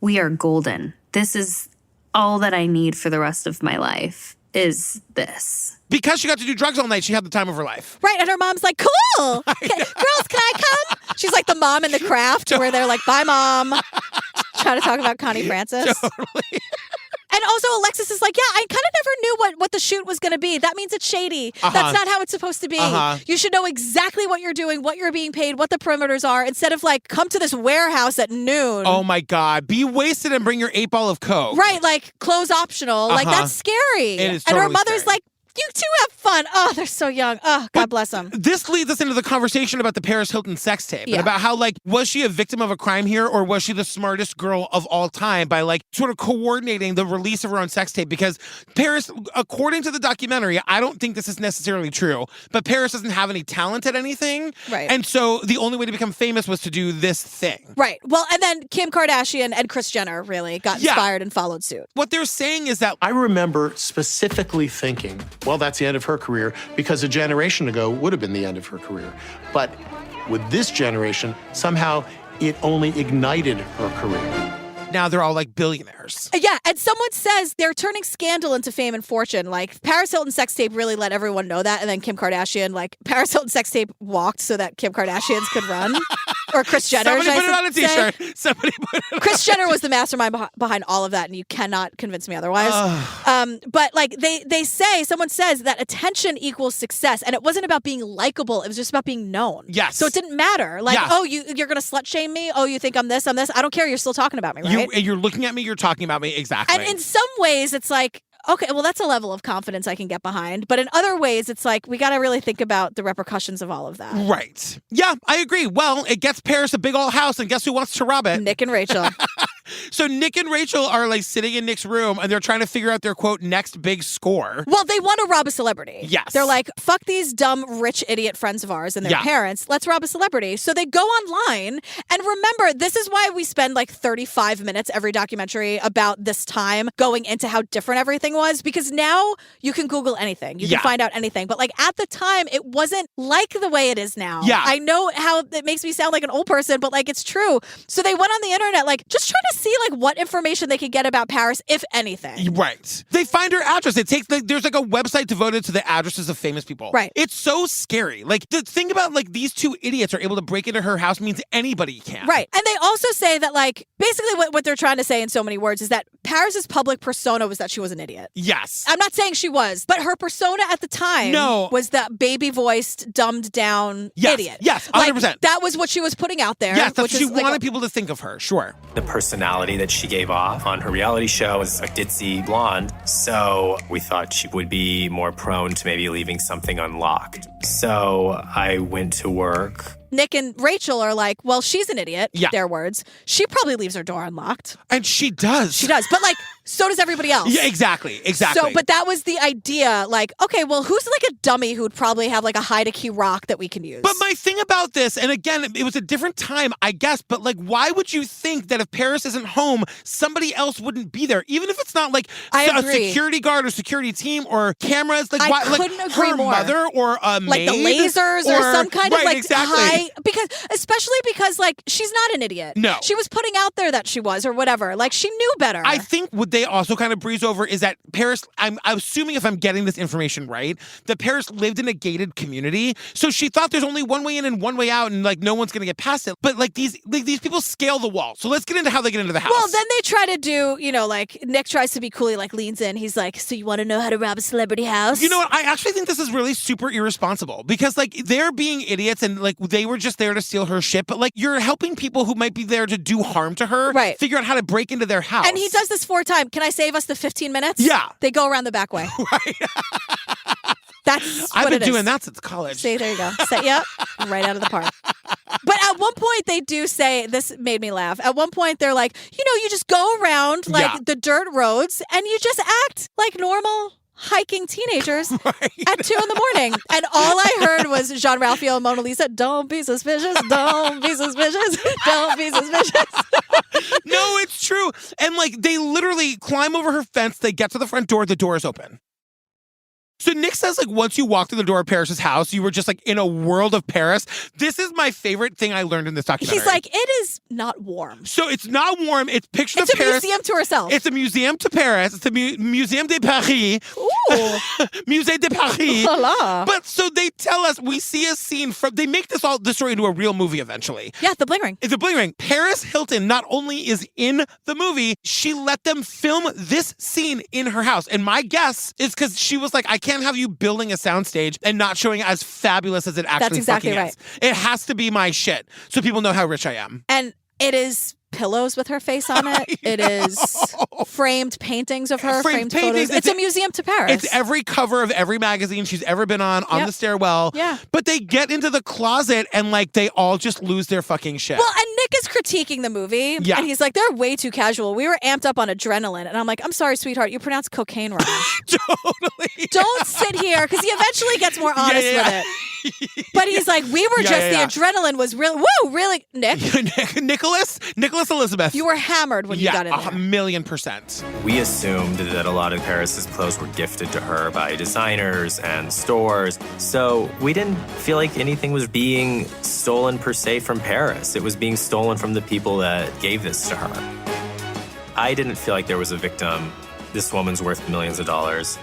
we are golden. This is all that I need for the rest of my life is this. Because she got to do drugs all night, she had the time of her life. Right, and her mom's like, cool. Girls, can I come? She's like the mom in The Craft where they're like, bye, Mom. Trying to talk about Connie Francis. Totally. And also Alexis is like, yeah, I kind of never knew what the shoot was going to be. That means it's shady. That's not how it's supposed to be. You should know exactly what you're doing, what you're being paid, what the perimeters are, instead of like, come to this warehouse at noon. Oh my God. Be wasted and bring your 8-ball of Coke. Right, like clothes optional. Like that's scary. It is and her totally mother's scary. like, you two have fun. Oh, they're so young. Oh, God bless them. This leads us into the conversation about the Paris Hilton sex tape and about how, like, was she a victim of a crime here or was she the smartest girl of all time by, like, sort of coordinating the release of her own sex tape? Because Paris, according to the documentary, I don't think this is necessarily true, but Paris doesn't have any talent at anything. Right. And so the only way to become famous was to do this thing. Right. Well, and then Kim Kardashian and Kris Jenner really got inspired and followed suit. What they're saying is that I remember specifically thinking, well, that's the end of her career, because a generation ago would have been the end of her career. But with this generation, somehow it only ignited her career. now they're all like billionaires. Yeah, and someone says they're turning scandal into fame and fortune. Like, Paris Hilton sex tape really let everyone know that, and then Kim Kardashian, like, Paris Hilton sex tape walked so that Kim Kardashian's could run. Or Kris Jenner. Somebody put it on a t-shirt. Somebody put it Kris Jenner was the mastermind behind all of that, and you cannot convince me otherwise. But like they say, someone says that attention equals success, and it wasn't about being likable. It was just about being known. Yes. So it didn't matter. Like, oh, you're going to slut shame me? Oh, you think I'm this? I don't care. You're still talking about me, right? You're looking at me. You're talking about me. Exactly. And in some ways, it's like, okay, well, that's a level of confidence I can get behind. But in other ways, it's like, we got to really think about the repercussions of all of that. Right. Yeah, I agree. Well, it gets Paris a big old house, and guess who wants to rob it? Nick and Rachel. So Nick and Rachel are like sitting in Nick's room, and they're trying to figure out their, quote, next big score. Well, they want to rob a celebrity. Yes. They're like, fuck these dumb, rich, idiot friends of ours and their parents. Let's rob a celebrity. So they go online. And remember, this is why we spend like 35 minutes every documentary about this time going into how different everything was. Because now you can Google anything. You can find out anything. But like at the time, it wasn't like the way it is now. Yeah. I know how it makes me sound like an old person, but like it's true. So they went on the internet, like just trying to see like what information they could get about Paris, if anything. Right. They find her address. There's like a website devoted to the addresses of famous people. Right. It's so scary. Like the thing about like these two idiots are able to break into her house means anybody can. Right. And they also say that like basically what they're trying to say in so many words is that Paris's public persona was that she was an idiot. Yes. I'm not saying she was, but her persona at the time was that baby-voiced, dumbed-down idiot. Yes, 100%. Like, that was what she was putting out there. Yes, that's what she wanted people to think of her, sure. The personality that she gave off on her reality show was a ditzy blonde, so we thought she would be more prone to maybe leaving something unlocked. So I went to work. Nick and Rachel are like, well, she's an idiot, their words. She probably leaves her door unlocked. And she does. She does. But like, so does everybody else. Yeah, exactly. So, but that was the idea. Like, okay, well, who's like a dummy who would probably have like a hide-a-key rock that we can use? But my thing about this, and again, it was a different time, I guess, but like, why would you think that if Paris isn't home, somebody else wouldn't be there? Even if it's not like a security guard or security team or cameras. Like, I couldn't agree her more. Mother or a maid. Like the lasers or some kind of like high. Especially because like, she's not an idiot. No. She was putting out there that she was or whatever. Like, she knew better. I think what they also kind of breeze over is that Paris, I'm assuming if I'm getting this information right, that Paris lived in a gated community. So she thought there's only one way in and one way out and like no one's going to get past it. But like these people scale the wall. So let's get into how they get into the house. Well, then they try to do, like Nick tries to be cool. He like leans in. He's like, so you want to know how to rob a celebrity house? You know what? I actually think this is really super irresponsible because like they're being idiots and like they were just there to steal her shit. But like you're helping people who might be there to do harm to her. Right. Figure out how to break into their house. And he does this 4 times. Can I save us the 15 minutes? Yeah. They go around the back way. Right. That's I've what been it doing is. that since college. See, there you go. Set you up right out of the park. But at one point they do say, this made me laugh. At one point they're like, you just go around like the dirt roads and you just act like normal hiking teenagers at 2 a.m. And all I heard was Jean-Ralphio and Mona Lisa, don't be suspicious, don't be suspicious, don't be suspicious. No, it's true. And like they literally climb over her fence, they get to the front door, the door is open. So Nick says, like, once you walked through the door of Paris's house, you were just, like, in a world of Paris. This is my favorite thing I learned in this documentary. He's like, it is not warm. So it's not warm. It's pictures of Paris. It's a museum to herself. It's a museum to Paris. It's a Museum de Paris. Ooh. Musée de Paris. Voila. But so they tell us, we see a scene from, they make this story into a real movie eventually. Yeah, the Bling Ring. It's a Bling Ring. Paris Hilton not only is in the movie, she let them film this scene in her house. And my guess is because she was like, I can't have you building a soundstage and not showing it as fabulous as it actually That's exactly fucking right. is. It has to be my shit so people know how rich I am. And it is pillows with her face on it. It is framed paintings of her, framed photos. It's a museum to Paris. It's every cover of every magazine she's ever been on the stairwell. Yeah. But they get into the closet and like they all just lose their fucking shit. Well, and Nick is critiquing the movie. Yeah. And he's like, they're way too casual. We were amped up on adrenaline. And I'm like, I'm sorry, sweetheart. You pronounce cocaine wrong. Totally. Don't sit here, because he eventually gets more honest with it. But he's like, we were the adrenaline was really, really, Nick. Nicholas Elizabeth. You were hammered when you got in there. 1,000,000%. We assumed that a lot of Paris's clothes were gifted to her by designers and stores, so we didn't feel like anything was being stolen per se from Paris. It was being stolen from the people that gave this to her. I didn't feel like there was a victim. This woman's worth millions of dollars.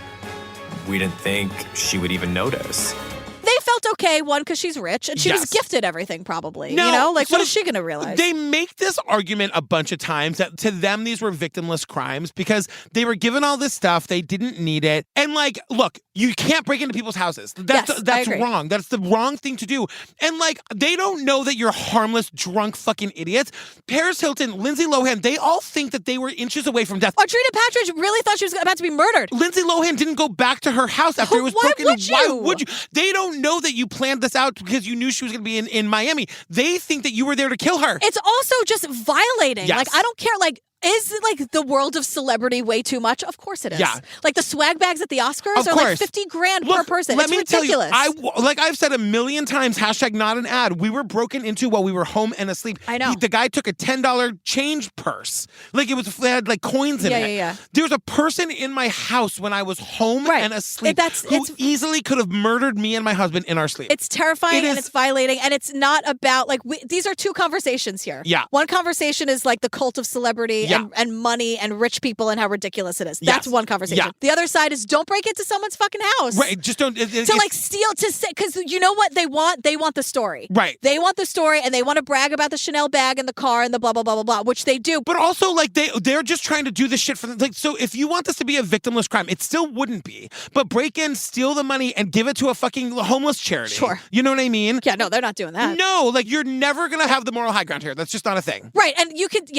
We didn't think she would even notice. They felt okay, one, because she's rich, and she was gifted everything, probably. No, you know? Like, so what is she going to realize? They make this argument a bunch of times that to them these were victimless crimes because they were given all this stuff, they didn't need it. And like, look, you can't break into people's houses. That's wrong. That's the wrong thing to do. And like, they don't know that you're harmless, drunk fucking idiots. Paris Hilton, Lindsay Lohan, they all think that they were inches away from death. Audrina Patridge really thought she was about to be murdered. Lindsay Lohan didn't go back to her house after it was broken. Why would you? They don't know that you planned this out because you knew she was going to be in Miami. They think that you were there to kill her. It's also just violating. Yes. Like, I don't care. Like, is like the world of celebrity way too much? Of course it is. Yeah. Like the swag bags at the Oscars are like $50,000 per person. Let It's me ridiculous. tell you, like I've said a million times, hashtag not an ad. We were broken into while we were home and asleep. I know. The guy took a $10 change purse. Like it had like coins in it. Yeah. There was a person in my house when I was home and asleep who easily could have murdered me and my husband in our sleep. It's terrifying and it's violating, and it's not about like these are two conversations here. Yeah. One conversation is like the cult of celebrity and money and rich people and how ridiculous it is. That's one conversation. Yeah. The other side is don't break into someone's fucking house. Right. Just don't to like steal to say, because you know what they want? They want the story. Right. They want the story and they want to brag about the Chanel bag and the car and the blah blah blah blah blah, which they do. But also like they're just trying to do this shit for them. Like, so if you want this to be a victimless crime, it still wouldn't be. But break in, steal the money, and give it to a fucking homeless charity. Sure. You know what I mean? Yeah, no, they're not doing that. No, like you're never gonna have the moral high ground here. That's just not a thing. Right, and you could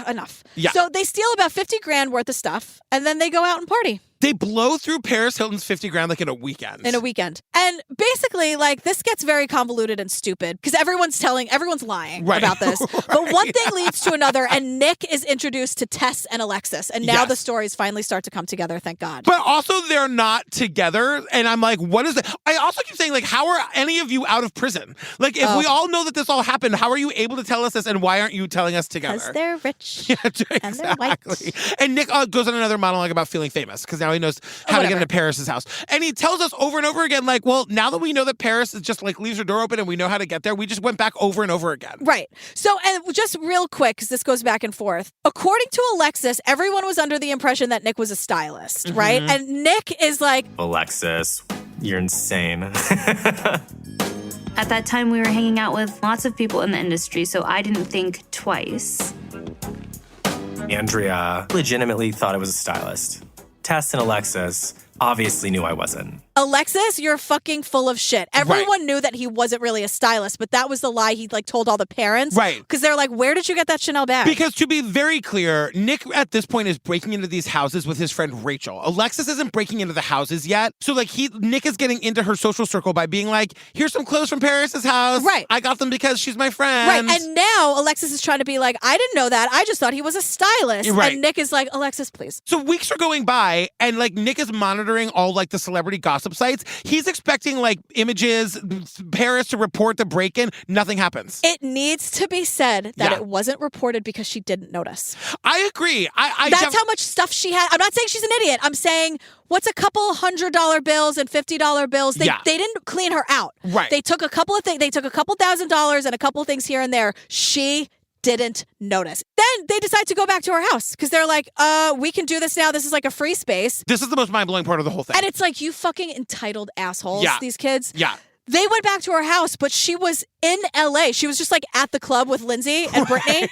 enough. Yeah. So they steal about $50,000 worth of stuff, and then they go out and party. They blow through Paris Hilton's $50,000 like in a weekend. And basically, like, this gets very convoluted and stupid because everyone's lying about this. But one thing leads to another, and Nick is introduced to Tess and Alexis. And now the stories finally start to come together, thank God. But also, they're not together. And I'm like, what is it? I also keep saying, like, how are any of you out of prison? Like, if we all know that this all happened, how are you able to tell us this? And why aren't you telling us together? Because they're rich. Yeah, exactly. And they're white. And Nick goes on another monologue about feeling famous because now he knows how to get into Paris's house. And he tells us over and over again, like, well, now that we know that Paris is just like leaves her door open and we know how to get there, we just went back over and over again. Right. So, and just real quick, because this goes back and forth. According to Alexis, everyone was under the impression that Nick was a stylist, right? And Nick is like, Alexis, you're insane. At that time, we were hanging out with lots of people in the industry, so I didn't think twice. Andrea legitimately thought I was a stylist. Tess and Alexis obviously knew I wasn't. Alexis, you're fucking full of shit. Everyone knew that he wasn't really a stylist, but that was the lie he like told all the parents. Right. Because they're like, where did you get that Chanel bag? Because to be very clear, Nick at this point is breaking into these houses with his friend Rachel. Alexis isn't breaking into the houses yet. So like Nick is getting into her social circle by being like, here's some clothes from Paris's house. Right. I got them because she's my friend. Right. And now Alexis is trying to be like, I didn't know that. I just thought he was a stylist. Right. And Nick is like, Alexis, please. So weeks are going by and like Nick is monitoring monitoring all like the celebrity gossip sites. He's expecting like images, Paris to report the break-in. Nothing happens. It needs to be said that it wasn't reported because she didn't notice. I agree. That's how much stuff she had. I'm not saying she's an idiot. I'm saying what's a couple $100 bills and $50 bills? They didn't clean her out. Right. They took a couple of things. They took a couple $1,000s and a couple of things here and there. She didn't notice. Then they decide to go back to her house because they're like, we can do this now. This is like a free space. This is the most mind-blowing part of the whole thing. And it's like, you fucking entitled assholes, these kids. Yeah. They went back to her house, but she was in LA. She was just like at the club with Lindsay and Brittany.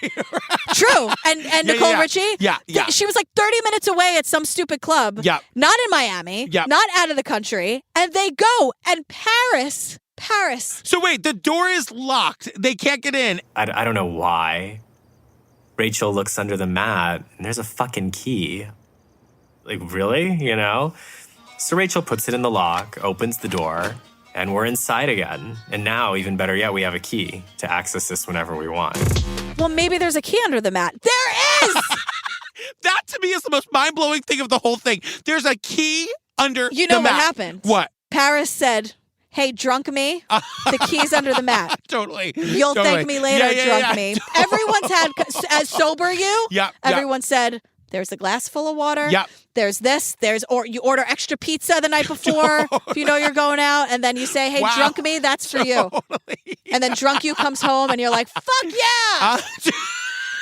True. And Nicole Richie. Yeah. She was like 30 minutes away at some stupid club. Yeah. Not in Miami. Yeah. Not out of the country. And they go. And Paris. So wait, the door is locked. They can't get in. I don't know why. Rachel looks under the mat and there's a fucking key. Like, really? You know? So Rachel puts it in the lock, opens the door, and we're inside again. And now, even better yet, we have a key to access this whenever we want. Well, maybe there's a key under the mat. There is! That to me is the most mind-blowing thing of the whole thing. There's a key under the mat. You know what happened? What? Paris said, hey, drunk me, the key's under the mat. Totally. You'll thank me later, drunk me. Totally. Everyone's had, as sober you, Yeah. everyone said, there's a glass full of water. Yeah. There's this. Or you order extra pizza the night before if you know you're going out. And then you say, hey, drunk me, that's for you. And then drunk you comes home and you're like, fuck yeah.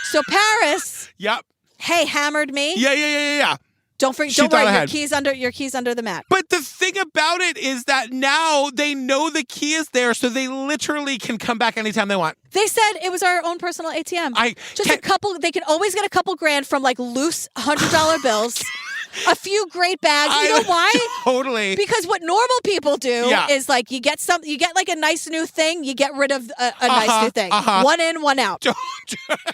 So Paris. Yep. Hey, hammered me. Yeah. Don't worry, your key's under the mat. But the thing about it is that now they know the key is there, so they literally can come back anytime they want. They said it was our own personal ATM. They can always get a couple grand from like loose $100 bills. A few great bags. You know why? Totally. Because what normal people do is like you get like a nice new thing, you get rid of a nice new thing. One in, one out.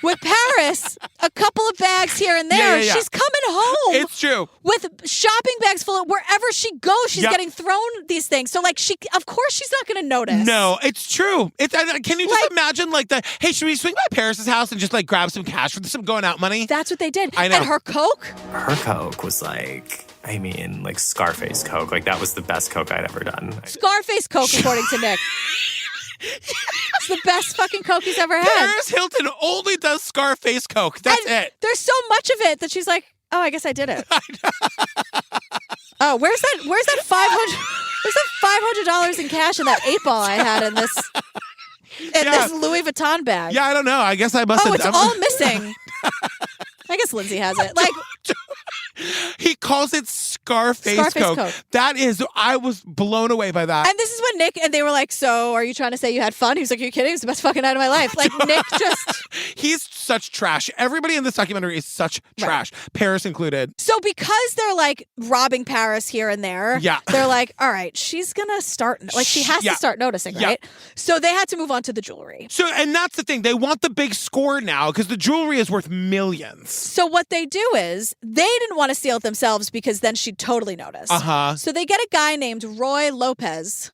With Paris, a couple of bags here and there, she's coming home. It's true. With shopping bags full of wherever she goes, she's getting thrown these things. So like of course she's not going to notice. No, it's true. Can you just imagine like hey, should we swing by Paris's house and just like grab some cash for some going out money? That's what they did. I know. And her Coke? Her Coke was like Scarface Coke. Like, that was the best Coke I'd ever done. Scarface Coke, according to Nick. It's the best fucking Coke he's ever had. Paris Hilton only does Scarface Coke. That's it. There's so much of it that she's like, oh, I guess I did it. Oh, where's that $500? Where's that $500 in cash in that 8-ball I had in this this Louis Vuitton bag? Yeah, I don't know. I guess I must have. Oh, it's all missing. I guess Lindsay has it. Like, he calls it Scarface Coke. That is, I was blown away by that. And this is when Nick, and they were like, so are you trying to say you had fun? He was like, are you kidding? It was the best fucking night of my life. Like, Nick just... He's such trash. Everybody in this documentary is such trash. Paris included. So because they're like robbing Paris here and there, they're like, all right, she's going to start, like she has to start noticing, right? So they had to move on to the jewelry. So, and that's the thing. They want the big score now because the jewelry is worth millions. So what they do is they didn't want to steal it themselves because then she'd totally notice. So they get a guy named Roy Lopez.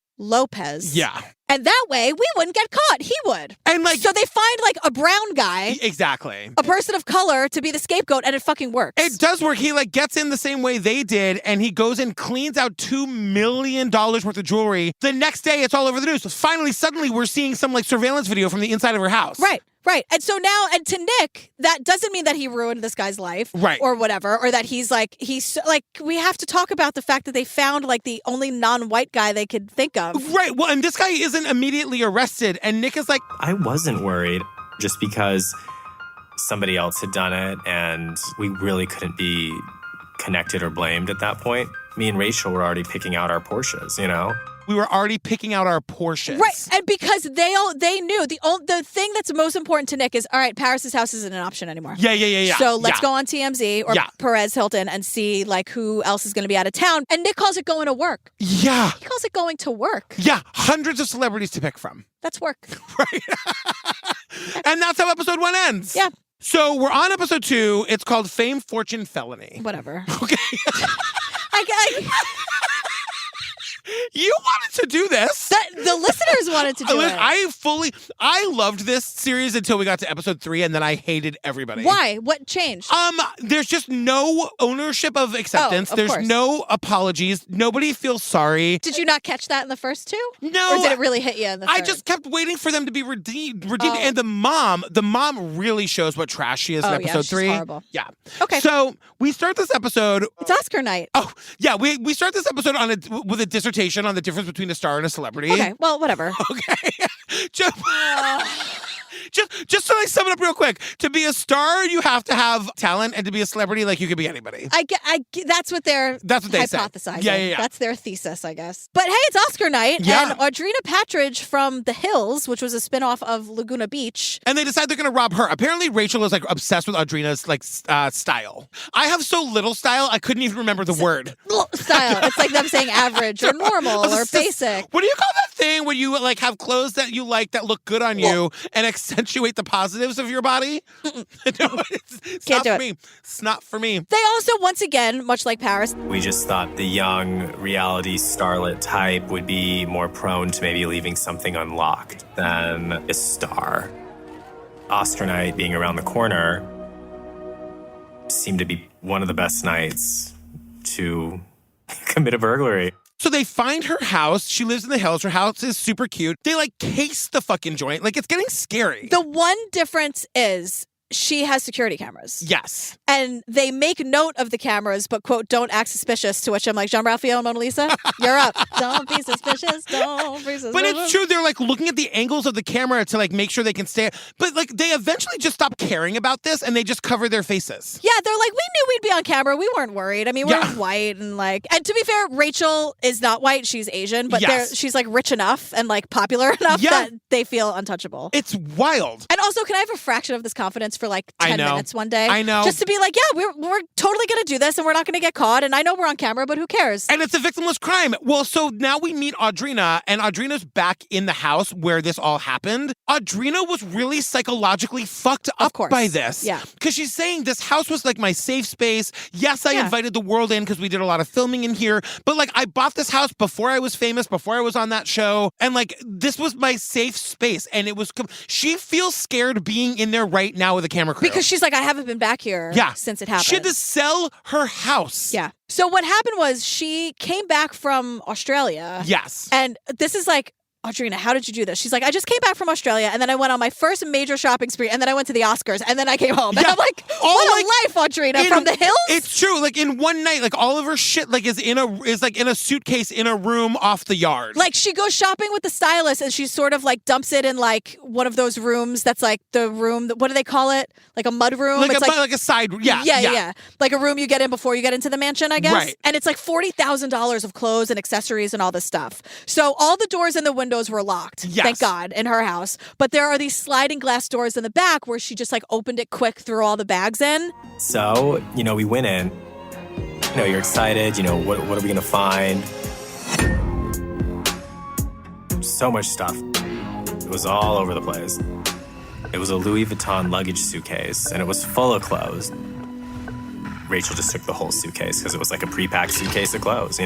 Yeah. And that way we wouldn't get caught. He would. And like, so they find like a brown guy. Exactly. A person of color to be the scapegoat, and it fucking works. It does work. He like gets in the same way they did, and he goes and cleans out $2 million worth of jewelry. The next day it's all over the news. So finally, suddenly we're seeing some like surveillance video from the inside of her house. Right. And so now, and to Nick, that doesn't mean that he ruined this guy's life. Right. Or whatever. Or that he's like, we have to talk about the fact that they found like the only non-white guy they could think of. Right. Well, and this guy isn't immediately arrested. And Nick is like, I wasn't worried just because somebody else had done it and we really couldn't be connected or blamed at that point. Me and Rachel were already picking out our Porsches, you know? We were already picking out our Porsches. Right. And because they knew the thing that's most important to Nick is, all right, Paris's house isn't an option anymore. Yeah. So let's go on TMZ or Paris Hilton and see like who else is going to be out of town. And Nick calls it going to work. Yeah. He calls it going to work. Yeah. Hundreds of celebrities to pick from. That's work. Right. And that's how episode 1 ends. Yeah. So we're on episode 2. It's called Fame, Fortune, Felony. Whatever. Okay. You wanted to do this. The listeners wanted to do it. I loved this series until we got to episode 3, and then I hated everybody. Why? What changed? There's just no ownership of acceptance. Of There's course. no apologies. Nobody feels sorry. Did you not catch that in the first 2? No. Or did it really hit you in the third? I just kept waiting for them to be redeemed. And the mom really shows what trash she is in episode 3. She's horrible. Yeah. Okay. So we start this episode. It's Oscar night. Oh, yeah. We start this episode with a dissertation on the difference between a star and a celebrity. Okay, well, whatever. Okay. Just to sum it up real quick, to be a star, you have to have talent, and to be a celebrity, you could be anybody. That's what they're hypothesizing. Yeah. That's their thesis, I guess. But hey, it's Oscar night, and Audrina Patridge from The Hills, which was a spinoff of Laguna Beach. And they decide they're going to rob her. Apparently, Rachel is obsessed with Audrina's style. I have so little style, I couldn't even remember the word. Style. It's like them saying average or normal or basic. What do you call that thing when you have clothes that you like that look good on you and accentuate the positives of your body? No, it's Can't not do for it. me. It's not for me. They also, once again, much like Paris, We just thought the young reality starlet type would be more prone to maybe leaving something unlocked than a star. Oscar night being around the corner seemed to be one of the best nights to commit a burglary. So they find her house. She lives in the hills. Her house is super cute. They case the fucking joint. It's getting scary. the one difference is she has security cameras. Yes. And they make note of the cameras, but, quote, don't act suspicious, to which I'm like, Jean-Ralphio and Mona Lisa, you're up. Don't be suspicious. Don't be suspicious. But it's true. They're looking at the angles of the camera to make sure they can stay. But they eventually just stop caring about this and they just cover their faces. Yeah, they're like, we knew we'd be on camera. We weren't worried. I mean, we're white and and to be fair, Rachel is not white. She's Asian, but she's rich enough and popular enough that they feel untouchable. It's wild. And also, can I have a fraction of this confidence for 10 minutes one day? I know. Just to be we're totally going to do this and we're not going to get caught. And I know we're on camera, but who cares? And it's a victimless crime. Well, so now we meet Audrina, and Audrina's back in the house where this all happened. Audrina was really psychologically fucked up by this. Yeah. Because she's saying this house was my safe space. Yes, I invited the world in because we did a lot of filming in here. But I bought this house before I was famous, before I was on that show. And this was my safe space. And it was, she feels scared being in there right now with a camera crew. Because she's I haven't been back here since it happened. She had to sell her house. Yeah. So what happened was she came back from Australia. Yes. And this is Audrina, how did you do this? She's I just came back from Australia, and then I went on my first major shopping spree, and then I went to the Oscars, and then I came home. And I'm what a life, Audrina, from the hills? It's true. In one night, all of her shit is in a suitcase in a room off the yard. She goes shopping with the stylist, and she sort of dumps it in one of those rooms that's the room, what do they call it? A mud room? It's a side room. Yeah. Like a room you get in before you get into the mansion, I guess. Right. And it's $40,000 of clothes and accessories and all this stuff. So all the doors and the windows were locked, thank God, in her house. But there are these sliding glass doors in the back where she just opened it quick, threw all the bags in. So, we went in. You're excited. What are we going to find? So much stuff. It was all over the place. It was a Louis Vuitton luggage suitcase, and it was full of clothes. Rachel just took the whole suitcase because it was a pre-packed suitcase of clothes,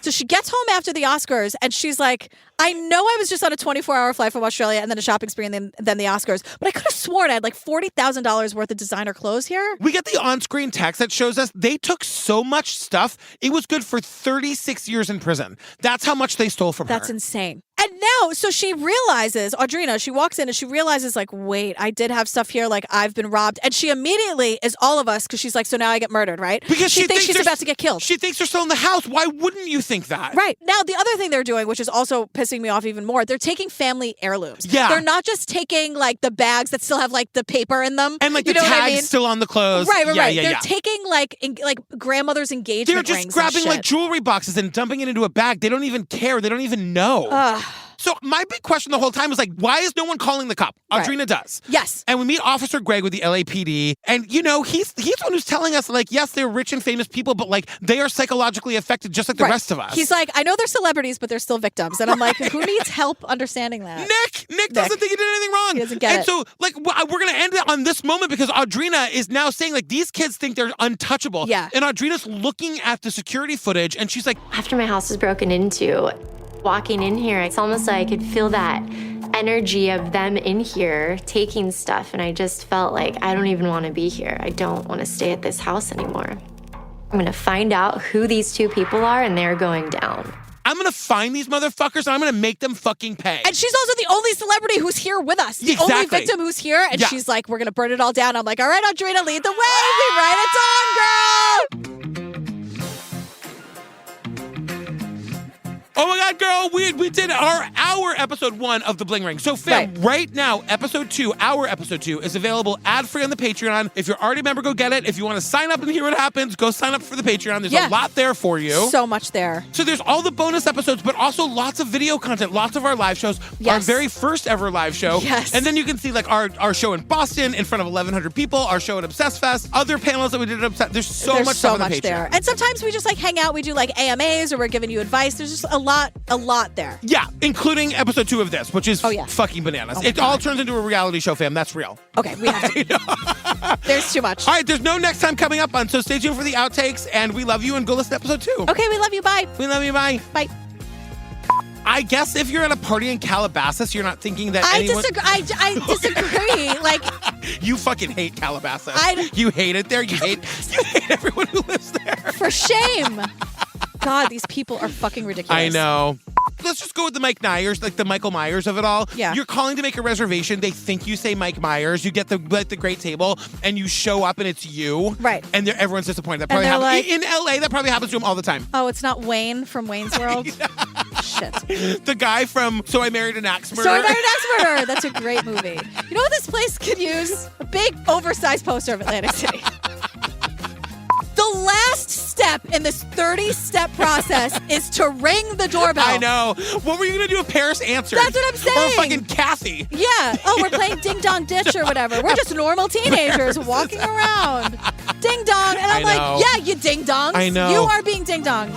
So she gets home after the Oscars, and she's like, I know I was just on a 24-hour flight from Australia and then a shopping spree and then the Oscars, but I could have sworn I had $40,000 worth of designer clothes here. We get the on-screen text that shows us they took so much stuff, it was good for 36 years in prison. That's how much they stole from her. That's insane. And now, so she realizes, Audrina, she walks in and she realizes, wait, I did have stuff here, I've been robbed. And she immediately is all of us, because she's so now I get murdered, right? Because she thinks she's about to get killed. She thinks they're still in the house. Why wouldn't you think that? Right. Now, the other thing they're doing, which is also pissing me off even more, they're taking family heirlooms. Yeah. They're not just taking, the bags that still have, the paper in them. And, the tags still on the clothes. Right. Yeah. They're taking, grandmother's engagement rings. They're just grabbing, jewelry boxes and dumping it into a bag. They don't even care. They don't even know. So my big question the whole time is like, why is no one calling the cop? Right. Audrina does. Yes. And we meet Officer Greg with the LAPD. And, you know, he's the one who's telling us, like, yes, they're rich and famous people, but, like, they are psychologically affected just like the rest of us. He's like, I know they're celebrities, but they're still victims. And I'm like, who needs help understanding that? Nick doesn't think he did anything wrong. He doesn't get it. And so, like, we're going to end it on this moment because Audrina is now saying, like, these kids think they're untouchable. Yeah. And Audrina's looking at the security footage and she's like, After my house was broken into, walking in here, it's almost like I could feel that energy of them in here taking stuff. And I just felt like I don't even want to be here. I don't want to stay at this house anymore. I'm going to find out who these two people are and they're going down. I'm going to find these motherfuckers and I'm going to make them fucking pay. And she's also the only celebrity who's here with us. The only victim who's here. And she's like, we're going to burn it all down. I'm like, all right, Audrina, lead the way. We write it on, girl. Oh my God, girl, we did our episode 1 of the Bling Ring. So fam, right now, our episode 2 is available ad-free on the Patreon. If you're already a member, go get it. If you want to sign up and hear what happens, go sign up for the Patreon. There's a lot there for you. So much there. So there's all the bonus episodes, but also lots of video content, lots of our live shows, our very first ever live show. Yes. And then you can see like our show in Boston in front of 1,100 people, our show at Obsessed Fest, other panels that we did at Obsessed. There's so much stuff on the Patreon. There. And sometimes we just like hang out. We do like AMAs or we're giving you advice. There's just a lot there. Yeah, including episode 2 of this, which is fucking bananas. It all turns into a reality show, fam. That's real. Okay, we have to. There's too much. All right, there's no next time coming up on, so stay tuned for the outtakes, and we love you, and go listen to episode 2. Okay, we love you. Bye. We love you. Bye. Bye. I guess if you're at a party in Calabasas, you're not thinking that anyone... I disagree. Like... You fucking hate Calabasas. You hate it there. You hate everyone who lives there. For shame. God, these people are fucking ridiculous. I know. Let's just go with the Mike Myers, like the Michael Myers of it all. Yeah. You're calling to make a reservation. They think you say Mike Myers. You get the great table, and you show up, and it's you. Right. And everyone's disappointed. That probably happens. Like, in LA, that probably happens to him all the time. Oh, it's not Wayne from Wayne's World? Shit. The guy from So I Married an Axe Murderer. So I Married an Axe Murderer. That's a great movie. You know what this place could use? A big, oversized poster of Atlantic City. The last step in this 30-step process is to ring the doorbell. I know. What were you going to do if Paris answered? That's what I'm saying. Or fucking Kathy. Yeah. Oh, we're playing Ding Dong Ditch or whatever. We're just normal teenagers walking around. Ding dong. And I'm like, yeah, you ding dongs. I know. You are being ding donged.